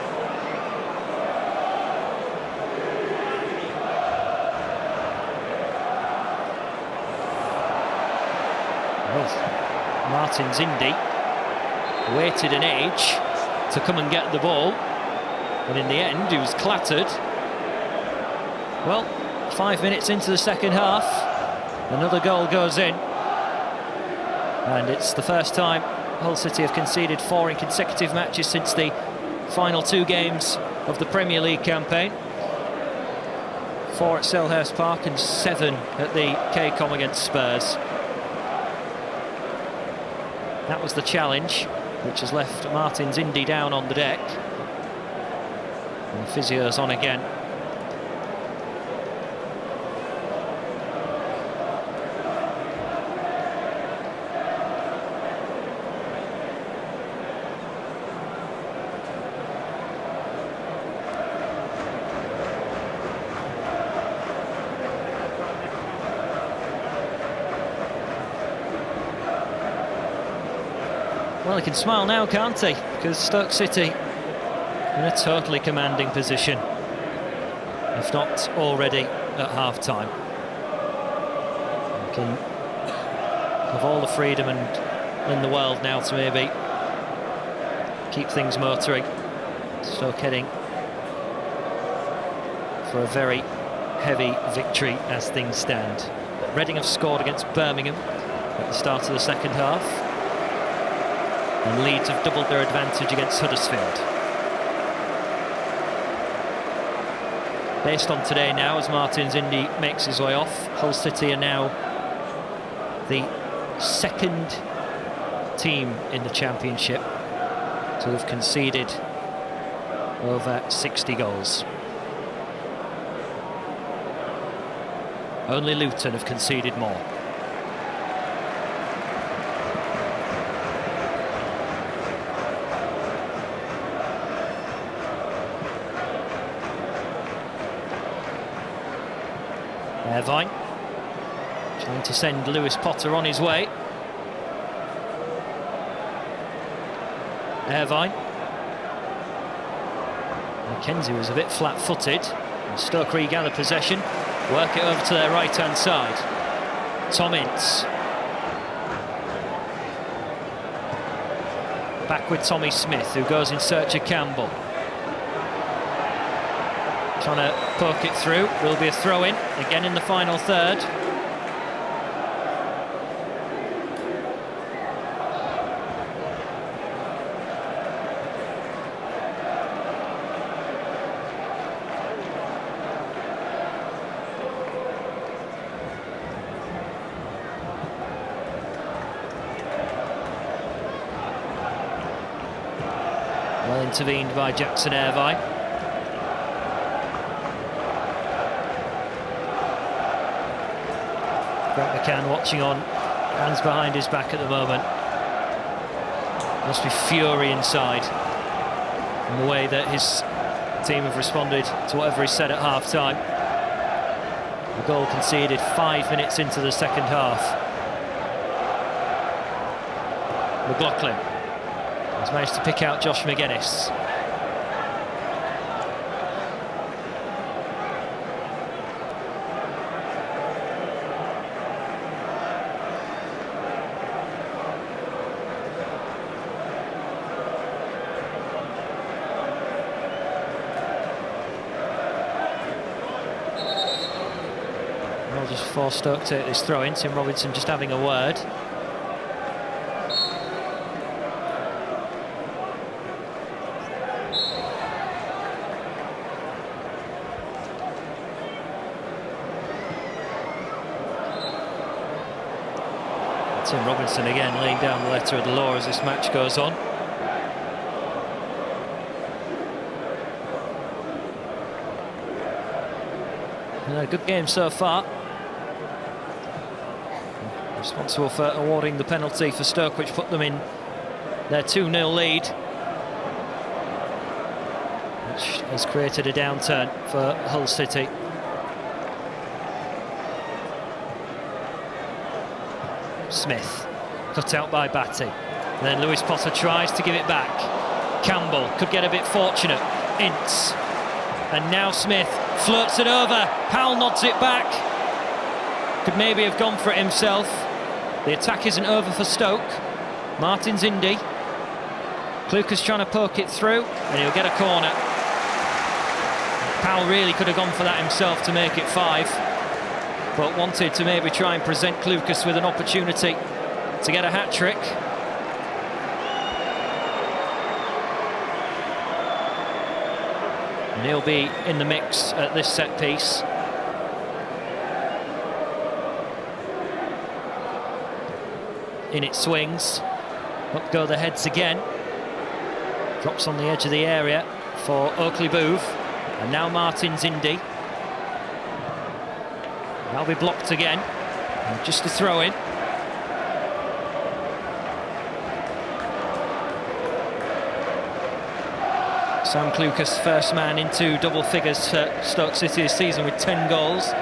Martin Zindi waited an age to come and get the ball, but in the end he was clattered. Well, 5 minutes into the second half, another goal goes in, and it's the first time Hull City have conceded 4 in consecutive matches since the final 2 games of the Premier League campaign. 4 at Selhurst Park and 7 at the KCOM against Spurs. That was the challenge, which has left Martin Zindi down on the deck. And the physio's on again. Well, he can smile now, can't he? Because Stoke City in a totally commanding position, if not already at half-time. He can have all the freedom in the world now to maybe keep things motoring. Stoke heading for a very heavy victory as things stand. Reading have scored against Birmingham at the start of the second half, and Leeds have doubled their advantage against Huddersfield. Based on today now, as Martins Indi makes his way off, Hull City are now the second team in the Championship to have conceded over 60 goals. Only Luton have conceded more. Irvine trying to send Lewis Potter on his way. Irvine. Mackenzie was a bit flat-footed. Stoke regather possession, work it over to their right-hand side. Tom Ince. Back with Tommy Smith, who goes in search of Campbell. Trying to poke it through. Will be a throw-in, again in the final third. Well intervened by Jackson Irvine. Grant McCann watching on, hands behind his back at the moment. Must be fury inside in the way that his team have responded to whatever he said at half-time. The goal conceded 5 minutes into the second half. McLaughlin has managed to pick out Josh McGuinness. Well, just before Stoke take this throw in, Tim Robinson just having a word. Tim Robinson again laying down the letter of the law as this match goes on. A good game so far. Responsible for awarding the penalty for Stoke, which put them in their 2-0 lead, which has created a downturn for Hull City. Smith, cut out by Batty. And then Lewis Potter tries to give it back. Campbell could get a bit fortunate. Ince. And now Smith flirts it over. Powell nods it back. Could maybe have gone for it himself. The attack isn't over for Stoke. Martins Indi. Klukas trying to poke it through, and he'll get a corner. Powell really could have gone for that himself to make it 5, but wanted to maybe try and present Klukas with an opportunity to get a hat-trick. And he'll be in the mix at this set piece. In it swings, up go the heads again. Drops on the edge of the area for Oakley Booth, and now Martins Indi. That'll be blocked again, and just a throw in. Sam Klukas, first man into double figures for Stoke City this season with 10 goals.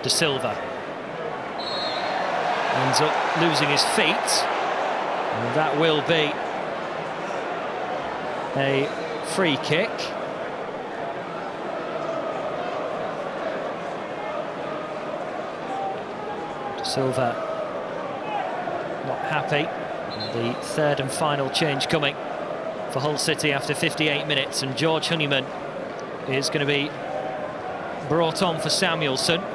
De Silva ends up losing his feet, and that will be a free kick. De Silva not happy. The third and final change coming for Hull City after 58 minutes, and George Honeyman is going to be brought on for Samuelson. In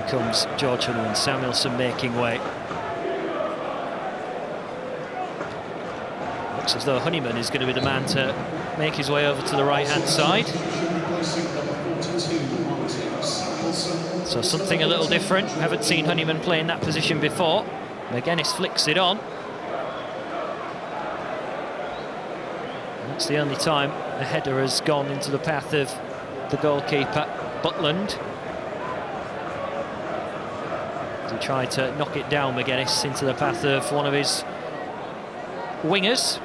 comes George Honeyman, Samuelson making way. Looks as though Honeyman is going to be the man to make his way over to the right-hand side. So something a little different. Haven't seen Honeyman play in that position before. McGuinness flicks it on. That's the only time a header has gone into the path of the goalkeeper, Butland. He tried to knock it down, McGuinness, into the path of one of his wingers.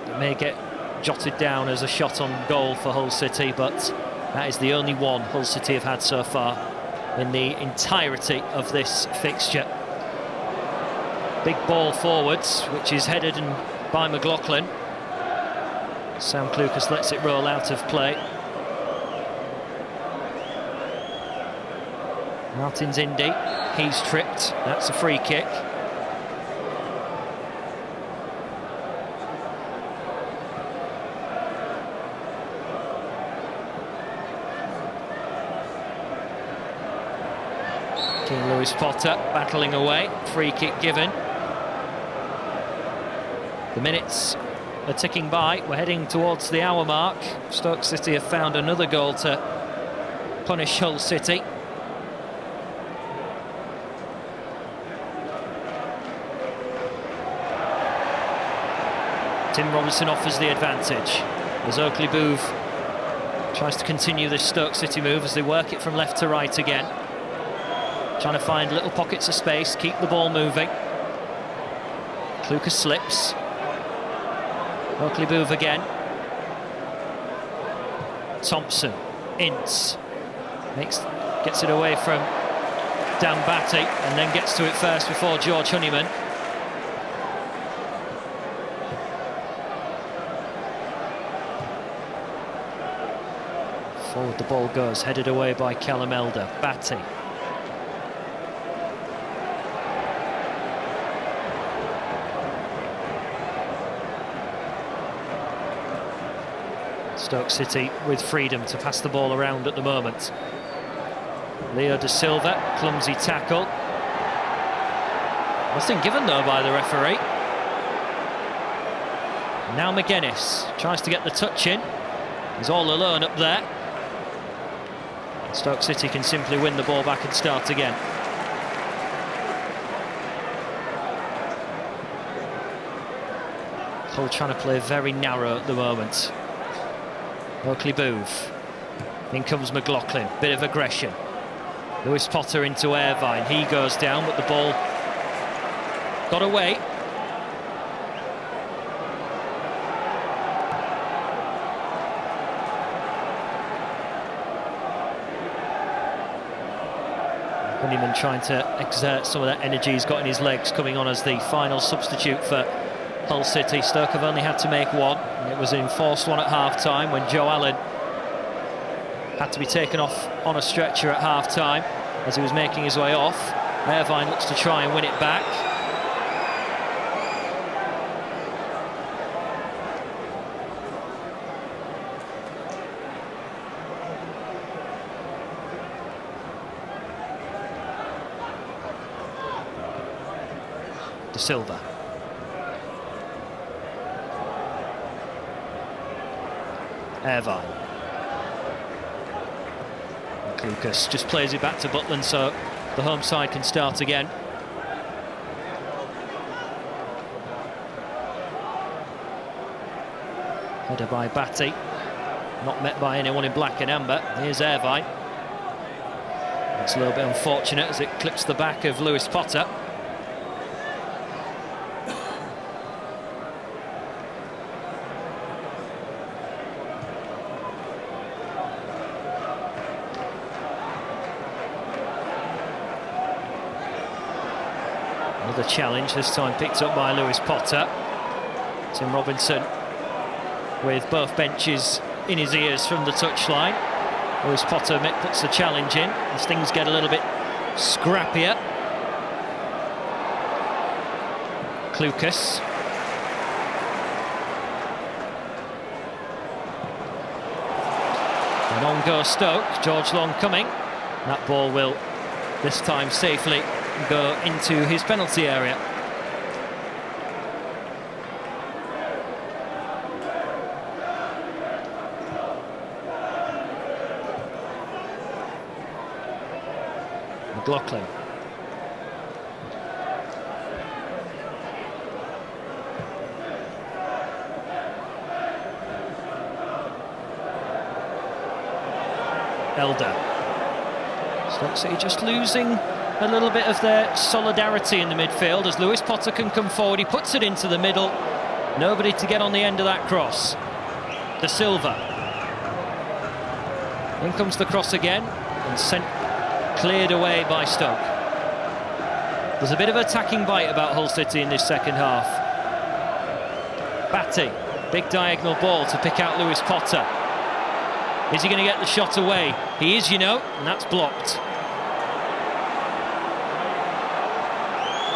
It may get jotted down as a shot on goal for Hull City, but that is the only one Hull City have had so far in the entirety of this fixture. Big ball forwards, which is headed by McLaughlin. Sam Clucas lets it roll out of play. Martins Indy, he's tripped. That's a free kick. King Lewis Potter battling away, free kick given. The minutes are ticking by, we're heading towards the hour mark. Stoke City have found another goal to punish Hull City. Tim Robinson offers the advantage as Oakley Booth tries to continue this Stoke City move as they work it from left to right again. Trying to find little pockets of space, keep the ball moving. Clucas slips. Oakley Booth again. Thompson, Ince, gets it away from Dan Batty and then gets to it first before George Honeyman. Forward the ball goes, headed away by Callum Elder. Batty. Stoke City with freedom to pass the ball around at the moment. Leo De Silva, clumsy tackle. Nothing given though by the referee. Now McGuinness tries to get the touch in. He's all alone up there. Stoke City can simply win the ball back and start again. Hull trying to play very narrow at the moment. Oakley Booth. In comes McLaughlin. Bit of aggression. Lewis Potter into Irvine. He goes down, but the ball got away. Honeyman trying to exert some of that energy he's got in his legs, coming on as the final substitute for Hull City. Stoke have only had to make one, and it was an enforced one at half-time when Joe Allen had to be taken off on a stretcher at half-time as he was making his way off. Irvine looks to try and win it back. De Silva. Irvine. Clucas just plays it back to Butland so the home side can start again. Header by Batty. not met by anyone in black and amber. Here's Irvine. It's a little bit unfortunate as it clips the back of Lewis Potter. Another challenge, this time picked up by Lewis Potter. Tim Robinson with both benches in his ears from the touchline. Lewis Potter puts the challenge in as things get a little bit scrappier. Klukas. And on goes Stoke. George Long coming. That ball will this time safely go into his penalty area. McLaughlin. Elder. Stoke City just losing a little bit of their solidarity in the midfield as Lewis Potter can come forward. He puts it into the middle. Nobody to get on the end of that cross. De Silva. In comes the cross again and sent cleared away by Stoke. There's a bit of attacking bite about Hull City in this second half. Batty, big diagonal ball to pick out Lewis Potter. Is he going to get the shot away? He is, you know, and that's blocked.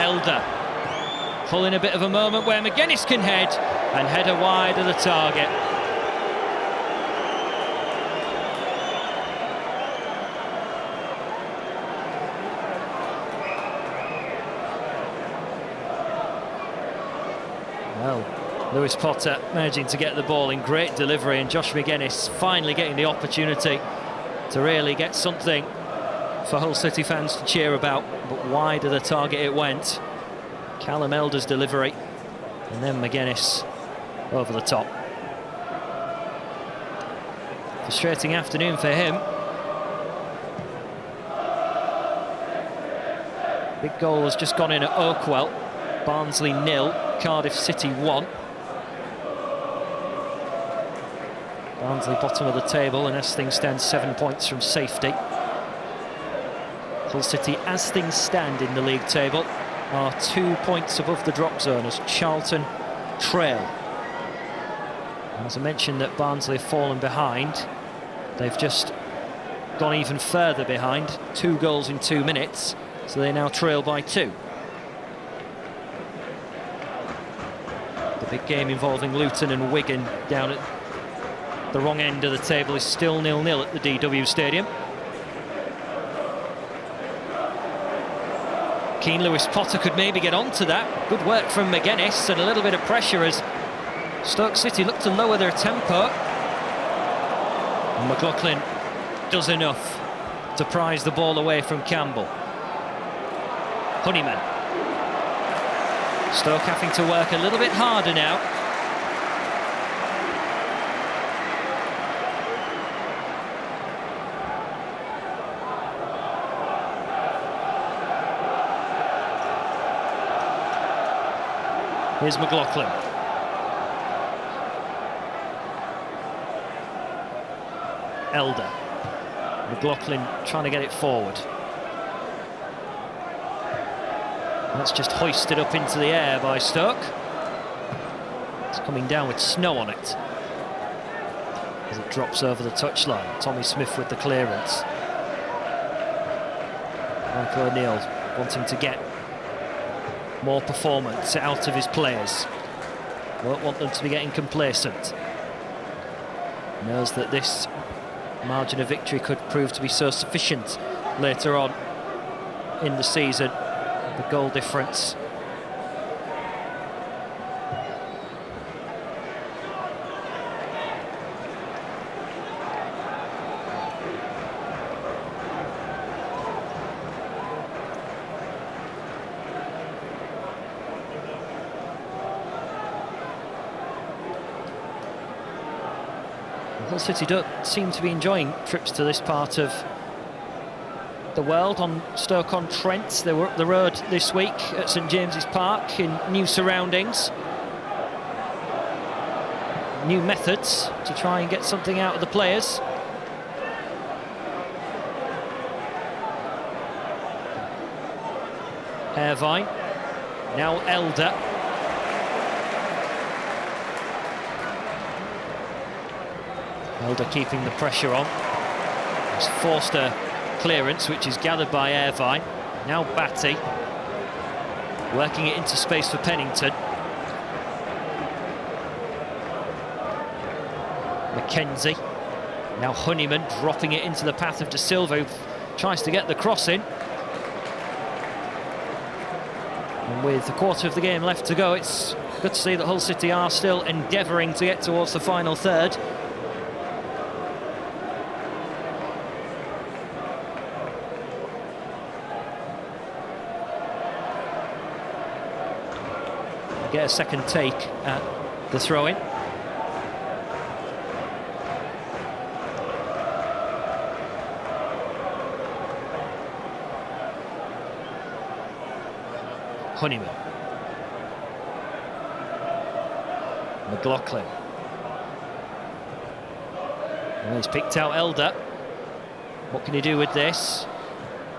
Elder pulling a bit of a moment where McGuinness can head and header wide of the target. Well, Lewis Potter managing to get the ball in great delivery, and Josh McGuinness finally getting the opportunity to really get something for Hull City fans to cheer about, but wide of the target it went. Callum Elder's delivery, and then McGuinness over the top. Frustrating afternoon for him. Big goal has just gone in at Oakwell. Barnsley 0, Cardiff City 1. Barnsley bottom of the table, and as things stand 7 points from safety. Hull City, as things stand in the league table, are 2 points above the drop zone as Charlton trail. And as I mentioned that Barnsley have fallen behind, they've just gone even further behind, 2 goals in 2 minutes, so they now trail by 2. The big game involving Luton and Wigan down at the wrong end of the table is still 0-0 at the DW Stadium. Keen Lewis Potter could maybe get onto that. Good work from McGuinness and a little bit of pressure as Stoke City look to lower their tempo. And McLaughlin does enough to prize the ball away from Campbell. Honeyman. Stoke having to work a little bit harder now. Here's McLaughlin. Elder. McLaughlin trying to get it forward. That's just hoisted up into the air by Stoke. It's coming down with snow on it as it drops over the touchline. Tommy Smith with the clearance. Michael O'Neill wanting to get more performance out of his players. Won't want them to be getting complacent. Knows that this margin of victory could prove to be so sufficient later on in the season. The goal difference. Hull City don't seem to be enjoying trips to this part of the world. On Stoke-on-Trent, they were up the road this week at St James's Park in new surroundings. New methods to try and get something out of the players. Irvine, now Elder. Elder keeping the pressure on. He's forced a clearance which is gathered by Irvine. Now Batty working it into space for Pennington. Mackenzie. Now Honeyman dropping it into the path of De Silva, who tries to get the cross in. And with a quarter of the game left to go, it's good to see that Hull City are still endeavouring to get towards the final third. Get a second take at the throw-in. Honeyman. McLaughlin. And he's picked out Elder. What can he do with this?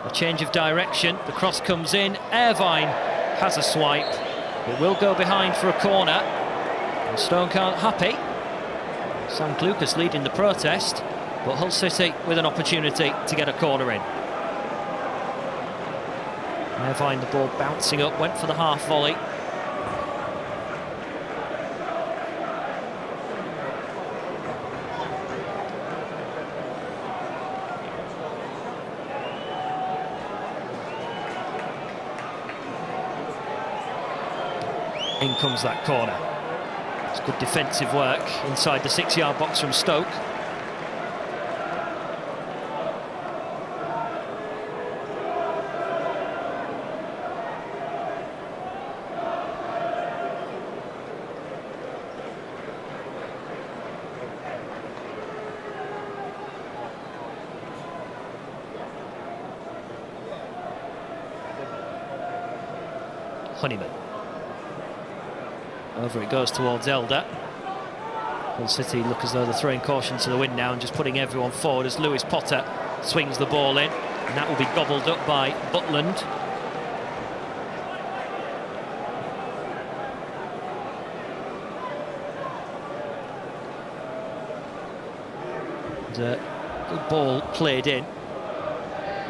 A change of direction. The cross comes in. Irvine has a swipe. It will go behind for a corner. And Stoke aren't happy. Sam Lucas leading the protest, but Hull City with an opportunity to get a corner in. Irvine, the ball bouncing up, went for the half volley. In comes that corner. It's good defensive work inside the 6-yard box from Stoke. Honeyman. Over it goes towards Elder. Hull City look as though they're throwing caution to the wind now and just putting everyone forward as Lewis Potter swings the ball in, and that will be gobbled up by Butland. And, good ball played in.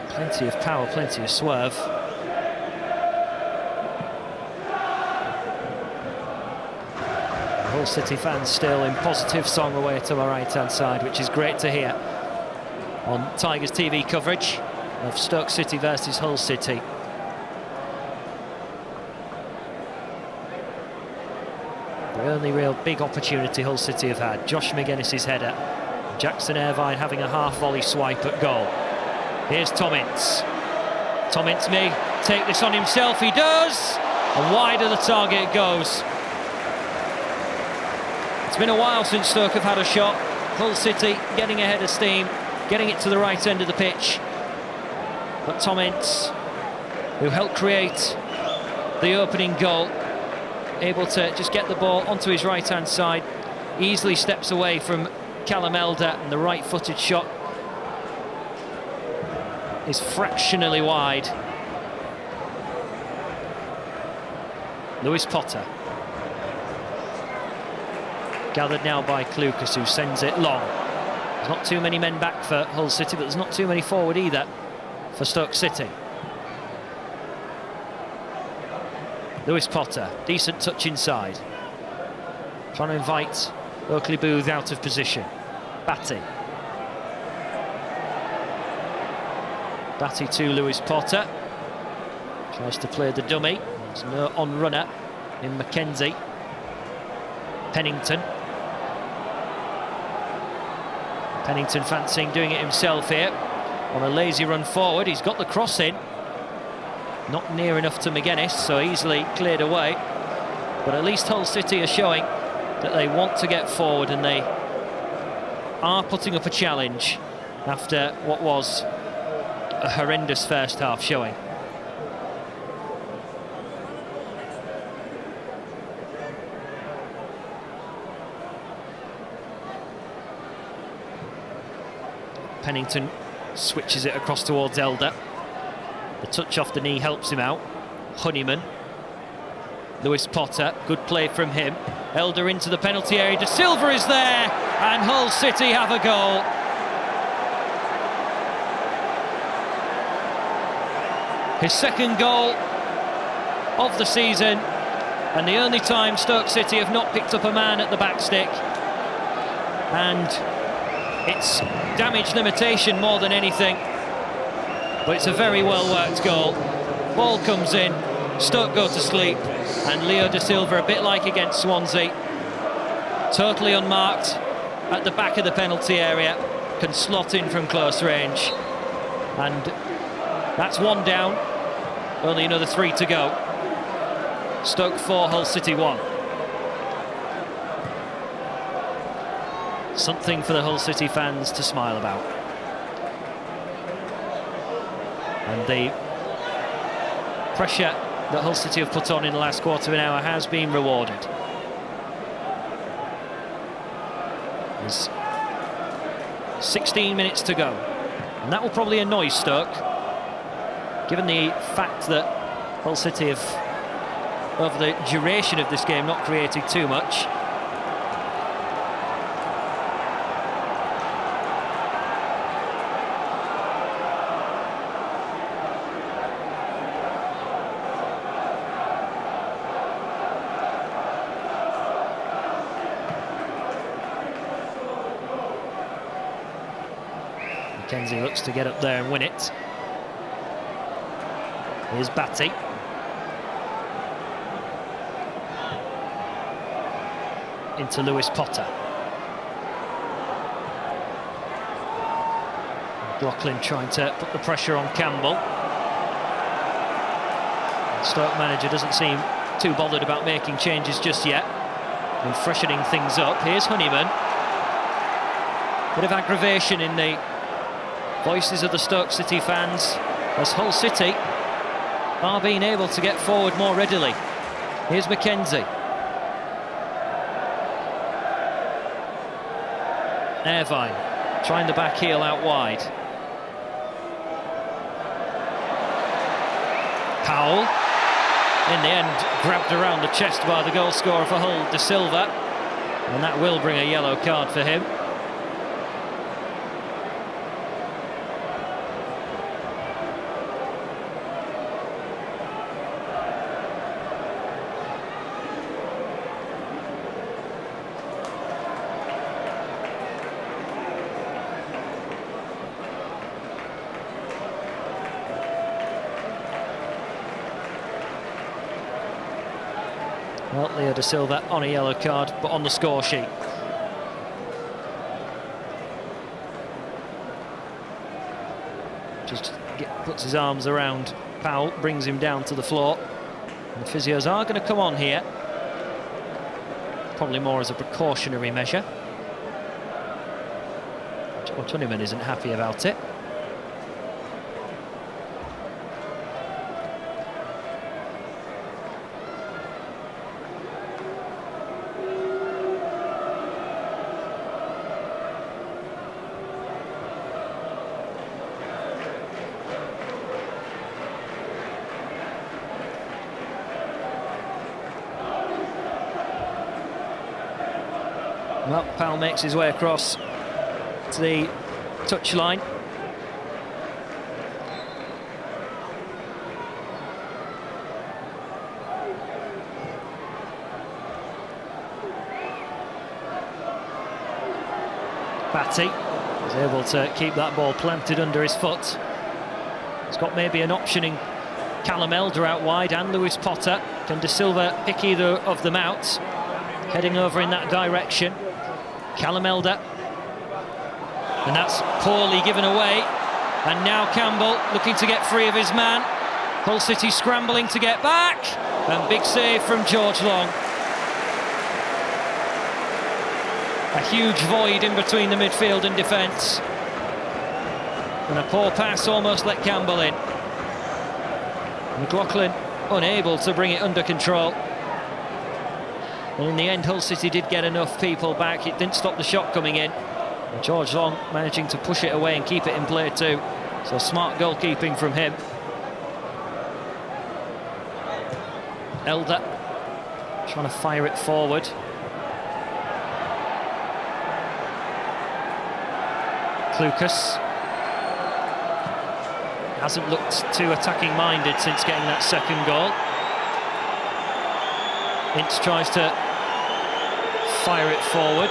Plenty of power, plenty of swerve. Hull City fans still in positive song away to my right-hand side, which is great to hear on Tigers TV coverage of Stoke City versus Hull City. The only real big opportunity Hull City have had, Josh McGuinness's header, Jackson Irvine having a half-volley swipe at goal. Here's Tommins. Tommins may take this on himself, he does! And wide of the target goes. It's been a while since Stoke have had a shot. Hull City getting ahead of steam, getting it to the right end of the pitch. But Tommins, who helped create the opening goal, able to just get the ball onto his right-hand side, easily steps away from Callum Elder, and the right-footed shot is fractionally wide. Lewis Potter. Gathered now by Lucas, who sends it long. There's not too many men back for Hull City, but there's not too many forward either for Stoke City. Lewis Potter, decent touch inside. Trying to invite Oakley Booth out of position. Batty. Batty to Lewis Potter. Tries to play the dummy. There's no on-runner in Mackenzie. Pennington. Pennington fancying doing it himself here on a lazy run forward. He's got the cross in, not near enough to McGuinness, so easily cleared away. But at least Hull City are showing that they want to get forward, and they are putting up a challenge after what was a horrendous first half showing. Pennington switches it across towards Elder. The touch off the knee helps him out. Honeyman. Lewis Potter, good play from him. Elder into the penalty area. De Silva is there, and Hull City have a goal. His second goal of the season, and the only time Stoke City have not picked up a man at the back stick. And it's damage limitation more than anything, but it's a very well worked goal. Ball comes in, Stoke go to sleep, and Leo De Silva, a bit like against Swansea, totally unmarked at the back of the penalty area, can slot in from close range. And that's one down, only another 3 to go. Stoke 4, Hull City 1. Something for the Hull City fans to smile about. And the pressure that Hull City have put on in the last quarter of an hour has been rewarded. There's 16 minutes to go, and that will probably annoy Stoke, given the fact that Hull City have, over the duration of this game, not created too much. Mackenzie looks to get up there and win it. Here's Batty. Into Lewis Potter. Brooklyn trying to put the pressure on Campbell. Stoke manager doesn't seem too bothered about making changes just yet and freshening things up. Here's Honeyman. Bit of aggravation in the voices of the Stoke City fans as Hull City are being able to get forward more readily. Here's Mackenzie. Irvine trying the back heel out wide. Powell, in the end, grabbed around the chest by the goal scorer for Hull, De Silva, and that will bring a yellow card for him. Well, Leo De Silva on a yellow card, but on the score sheet. Just puts his arms around Powell, brings him down to the floor. And the physios are going to come on here. Probably more as a precautionary measure. Honeyman isn't happy about it. Well, Powell makes his way across to the touchline. Batty is able to keep that ball planted under his foot. He's got maybe an option in Callum Elder out wide and Lewis Potter. Can De Silva pick either of them out? Heading over in that direction. Callum Elder, and that's poorly given away, and now Campbell looking to get free of his man. Hull City scrambling to get back, and big save from George Long. A A huge void in between the midfield and defence. And a poor pass almost let Campbell in. McLaughlin unable to bring it under control. And in the end, Hull City did get enough people back. It didn't stop the shot coming in. And George Long managing to push it away and keep it in play too. So smart goalkeeping from him. Elder trying to fire it forward. Lucas hasn't looked too attacking minded since getting that second goal. Ince tries to fire it forward.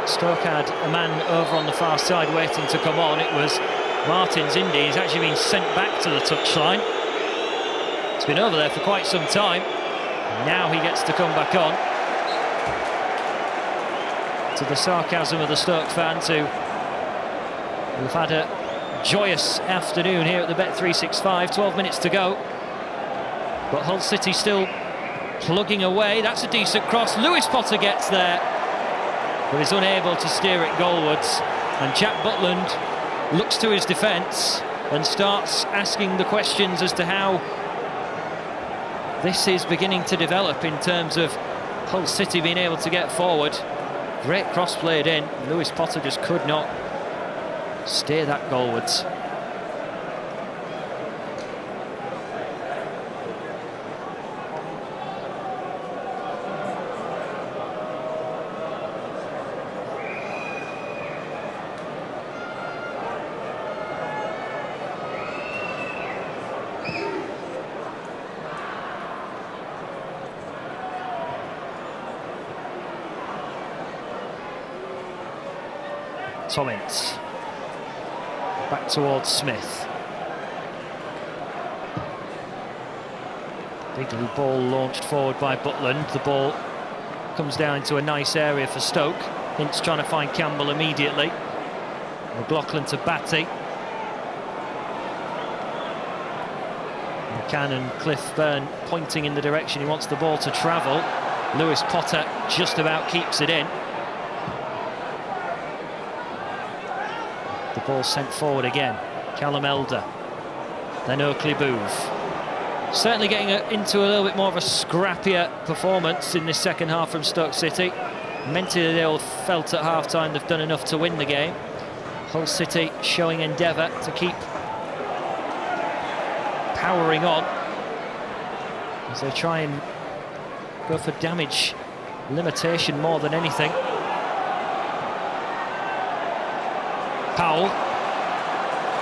Stoke had a man over on the far side waiting to come on. It was Martins Indy. He's actually been sent back to the touchline. It's been over there for quite some time. Now he gets to come back on. To the sarcasm of the Stoke fans who have had a joyous afternoon here at the Bet365. 12 minutes to go. But Hull City still plugging away. That's a decent cross. Lewis Potter gets there, but is unable to steer it goalwards. And Jack Butland looks to his defence and starts asking the questions as to how this is beginning to develop in terms of Hull City being able to get forward. Great cross played in. Lewis Potter just could not steer that goalwards. Ince back towards Smith. Big ball launched forward by Butland. The ball comes down into a nice area for Stoke. Ince trying to find Campbell immediately. McLaughlin to Batty. McCann and Cliff Byrne pointing in the direction he wants the ball to travel. Lewis Potter just about keeps it in. The ball sent forward again. Callum Elder, then Oakley Booth. Certainly getting into a little bit more of a scrappier performance in this second half from Stoke City. Mentally they all felt at half-time they've done enough to win the game. Hull City showing endeavour to keep powering on as they try and go for damage limitation more than anything. Powell,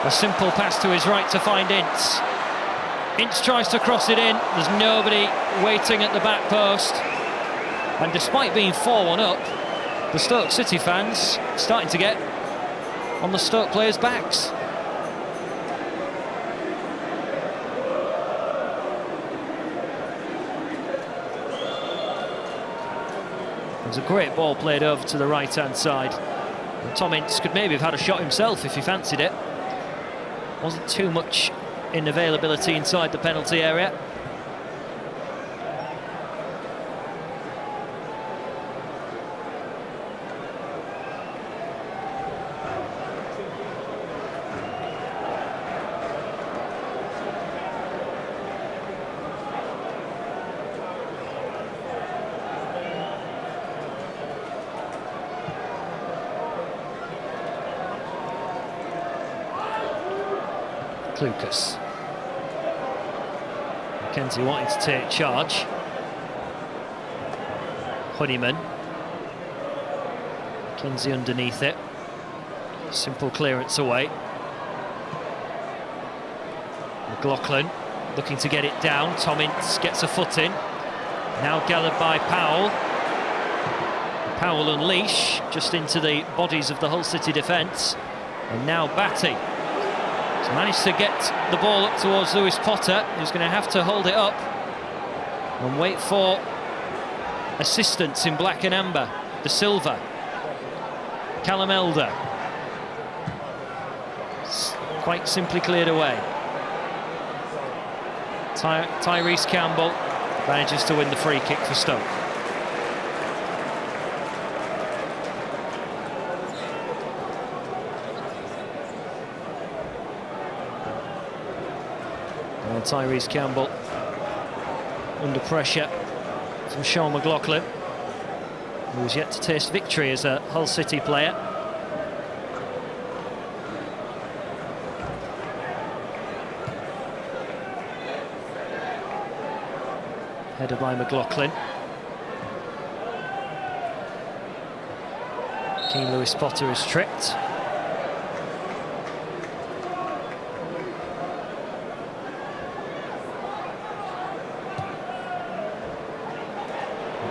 a simple pass to his right to find Ince. Ince tries to cross it in. There's nobody waiting at the back post. And despite being 4-1 up, the Stoke City fans starting to get on the Stoke players' backs. There's a great ball played over to the right-hand side. And Tom Ince could maybe have had a shot himself if he fancied it. Wasn't too much in availability inside the penalty area. Lucas. Mackenzie wanting to take charge. Honeyman. Mackenzie underneath it. Simple clearance away. McLaughlin looking to get it down. Tom Ince gets a foot in. Now gathered by Powell. Powell unleash just into the bodies of the Hull City defence. And now Batty. He's managed to get the ball up towards Lewis Potter, who's going to have to hold it up and wait for assistance in black and amber. De Silva, Callum Elder, quite simply cleared away. Tyrese Campbell manages to win the free kick for Stoke. Well, Tyrese Campbell under pressure from Sean McLaughlin, who's yet to taste victory as a Hull City player. Headed by McLaughlin. Keane Lewis Potter is tripped.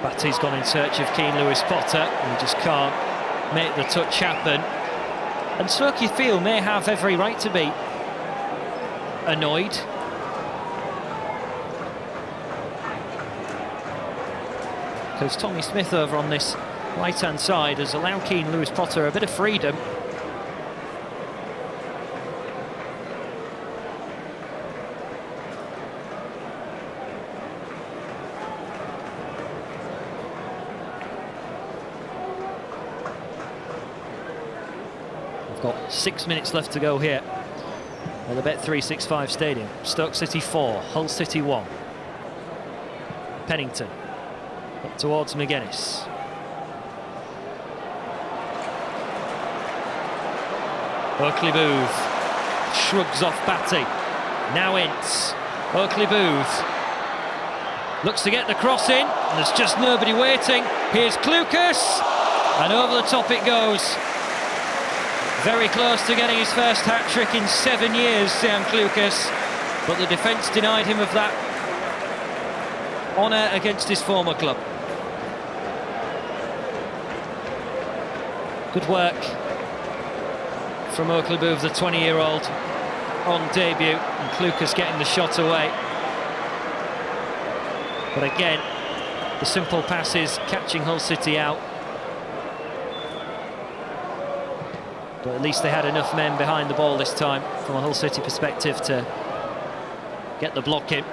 Batty's gone in search of Keane Lewis Potter, and just can't make the touch happen. And Stoke, you feel, may have every right to be annoyed. Because Tommy Smith over on this right-hand side has allowed Keane Lewis Potter a bit of freedom. We've got 6 minutes left to go here at the Bet365 Stadium. Stoke City 4, Hull City 1. Pennington up towards McGuinness. Oakley Booth shrugs off Batty. Now Ince. Oakley Booth looks to get the cross in, and there's just nobody waiting. Here's Klukas, and over the top it goes. Very close to getting his first hat-trick in 7 years, Sam Klukas, but the defence denied him of that honour against his former club. Good work from Oakley Booth, the 20-year-old, on debut, and Klukas getting the shot away. But again, the simple passes catching Hull City out. But at least they had enough men behind the ball this time, from a Hull City perspective, to get the block in.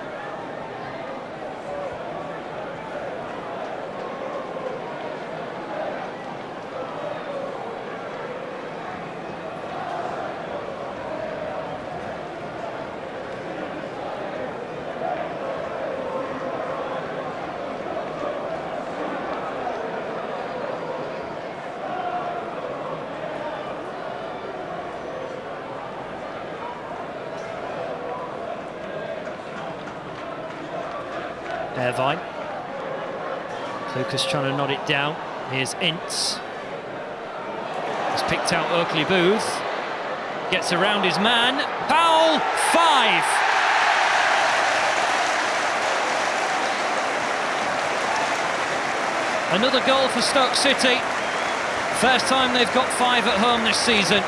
Irvine. Lucas trying to nod it down. Here's Ince. He's picked out Oakley Booth. Gets around his man. Powell, 5. Another goal for Stoke City. First time they've got 5 at home this season.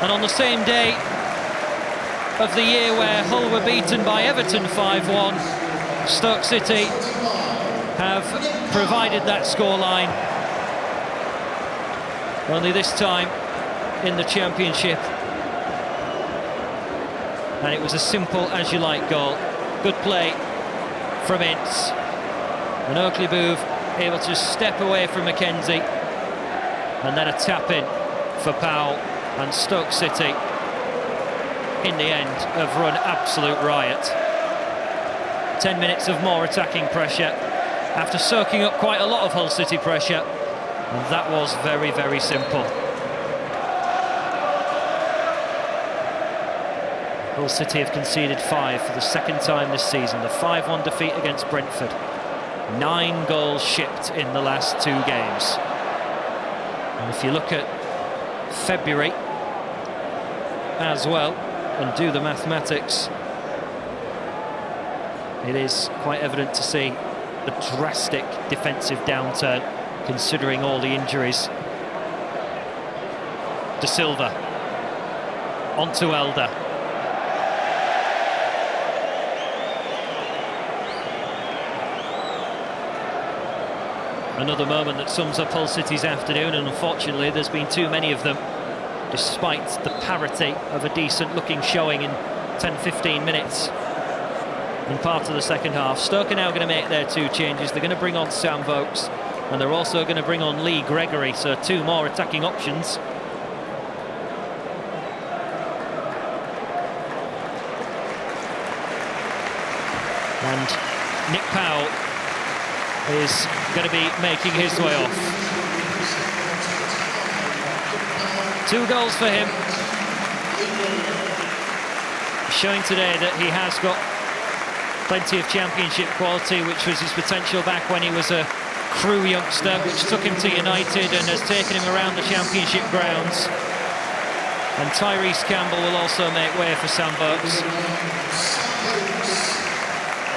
And on the same day of the year where Hull were beaten by Everton 5-1, Stoke City have provided that scoreline, only this time in the Championship, and it was a simple as you like goal. Good play from Ince, and Oakley Booth able to step away from McKenzie, and then a tap in for Powell, and Stoke City in the end have run absolute riot. 10 minutes of more attacking pressure after soaking up quite a lot of Hull City pressure, and that was very, very simple. Hull City have conceded 5 for the second time this season. The 5-1 defeat against Brentford. 9 goals shipped in the last 2 games. And if you look at February as well, and do the mathematics, it is quite evident to see a drastic defensive downturn, considering all the injuries. De Silva onto Elder. Another moment that sums up Hull City's afternoon, and unfortunately there's been too many of them, despite the parity of a decent looking showing in 10-15 minutes in part of the second half. Stoke are now going to make their 2 changes. They're going to bring on Sam Vokes, and they're also going to bring on Lee Gregory, so 2 more attacking options. And Nick Powell is going to be making his way off. 2 goals for him. Showing today that he has got plenty of championship quality, which was his potential back when he was a Crewe youngster, which took him to United and has taken him around the championship grounds. And Tyrese Campbell will also make way for Sam Vokes,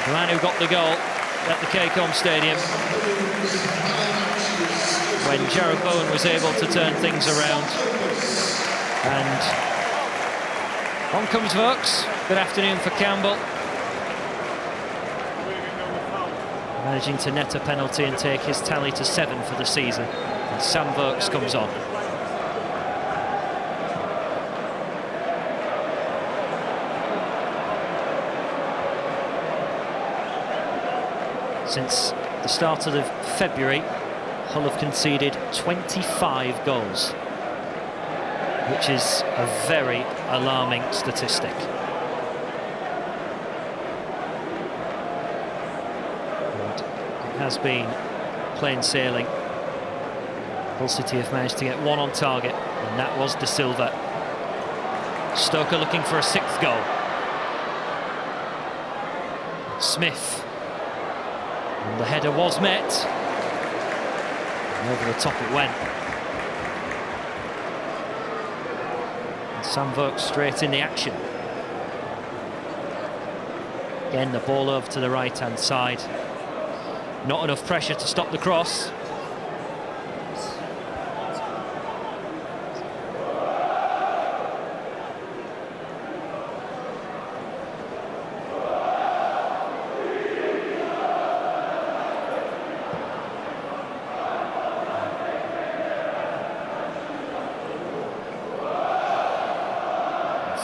the man who got the goal at the Cacom Stadium when Jared Bowen was able to turn things around. And on comes Vokes. Good afternoon for Campbell. Managing to net a penalty and take his tally to 7 for the season. And Sam Vokes comes on. Since the start of February, Hull have conceded 25 goals, which is a very alarming statistic. And it has been plain sailing. Hull City have managed to get 1 on target, and that was De Silva. Stoke are looking for a 6th goal. Smith. And the header was met. And over the top it went. And Sam Vokes straight in the action. Again, the ball over to the right-hand side. Not enough pressure to stop the cross.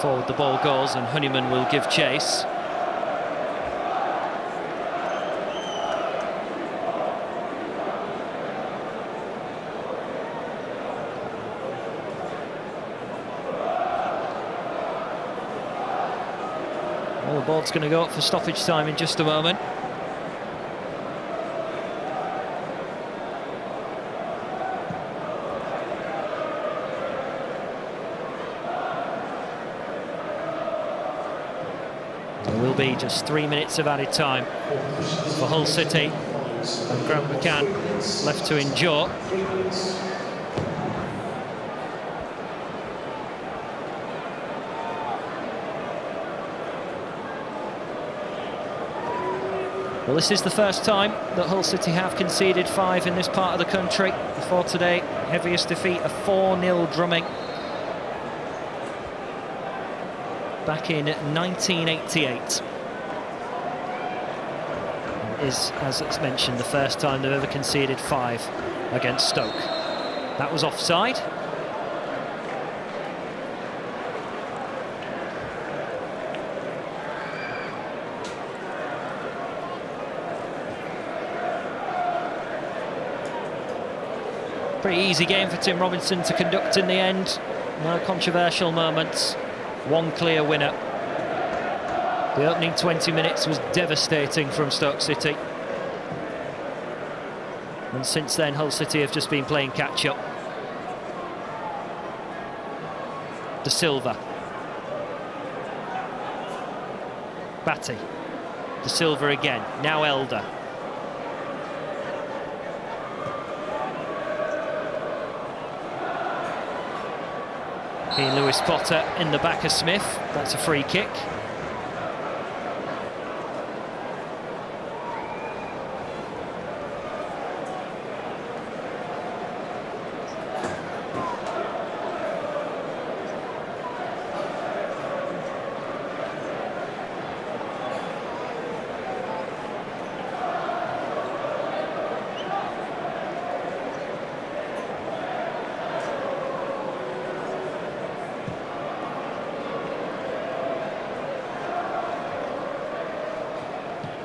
Forward the ball goes, and Honeyman will give chase. Well, the ball's going to go up for stoppage time in just a moment. There will be just 3 minutes of added time for Hull City, and Grant McCann left to endure. Well, this is the first time that Hull City have conceded 5 in this part of the country. Before today, heaviest defeat, a 4-0 drumming back in 1988. It is, as it's mentioned, the first time they've ever conceded 5 against Stoke. That was offside. Pretty easy game for Tim Robinson to conduct in the end. No controversial moments. 1 clear winner. The opening 20 minutes was devastating from Stoke City. And since then, Hull City have just been playing catch-up. De Silva. Batty. De Silva again. Now Elder. Lewis Potter in the back of Smith. That's a free kick.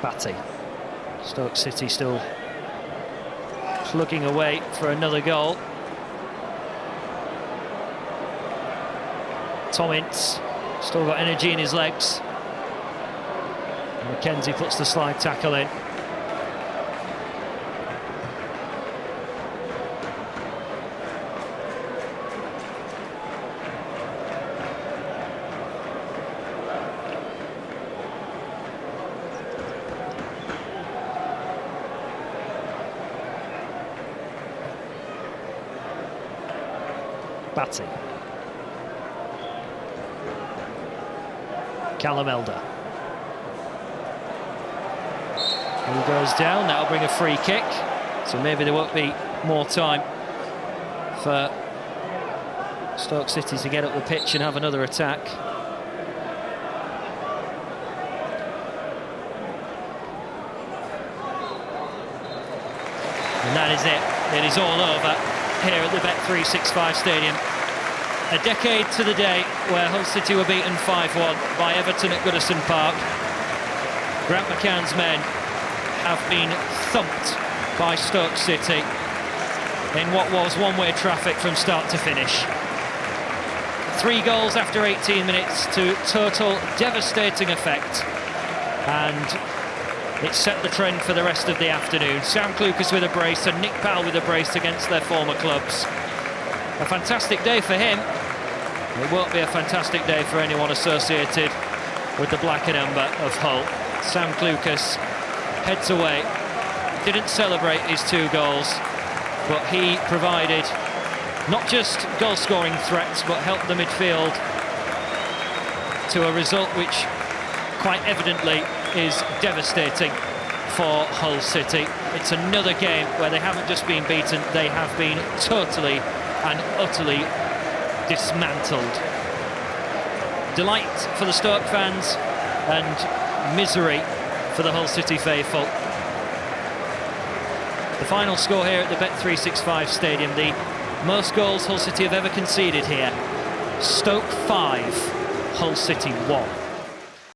Batty. Stoke City still plugging away for another goal. Tom Ince still got energy in his legs. McKenzie puts the slide tackle in. Batty. Callum Elder. He goes down, that'll bring a free kick. So maybe there won't be more time for Stoke City to get up the pitch and have another attack. And that is it. It is all over here at the Bet365 Stadium. A decade to the day where Hull City were beaten 5-1 by Everton at Goodison Park. Grant McCann's men have been thumped by Stoke City in what was one-way traffic from start to finish. 3 goals after 18 minutes to total devastating effect, and it set the trend for the rest of the afternoon. Sam Clucas with a brace and Nick Powell with a brace against their former clubs. A fantastic day for him. It won't be a fantastic day for anyone associated with the black and amber of Hull. Sam Clucas heads away, didn't celebrate his 2 goals, but he provided not just goal-scoring threats, but helped the midfield to a result which quite evidently is devastating for Hull City. It's another game where they haven't just been beaten, they have been totally and utterly dismantled. Delight for the Stoke fans and misery for the Hull City faithful. The final score here at the Bet365 Stadium, the most goals Hull City have ever conceded here. Stoke 5, Hull City 1.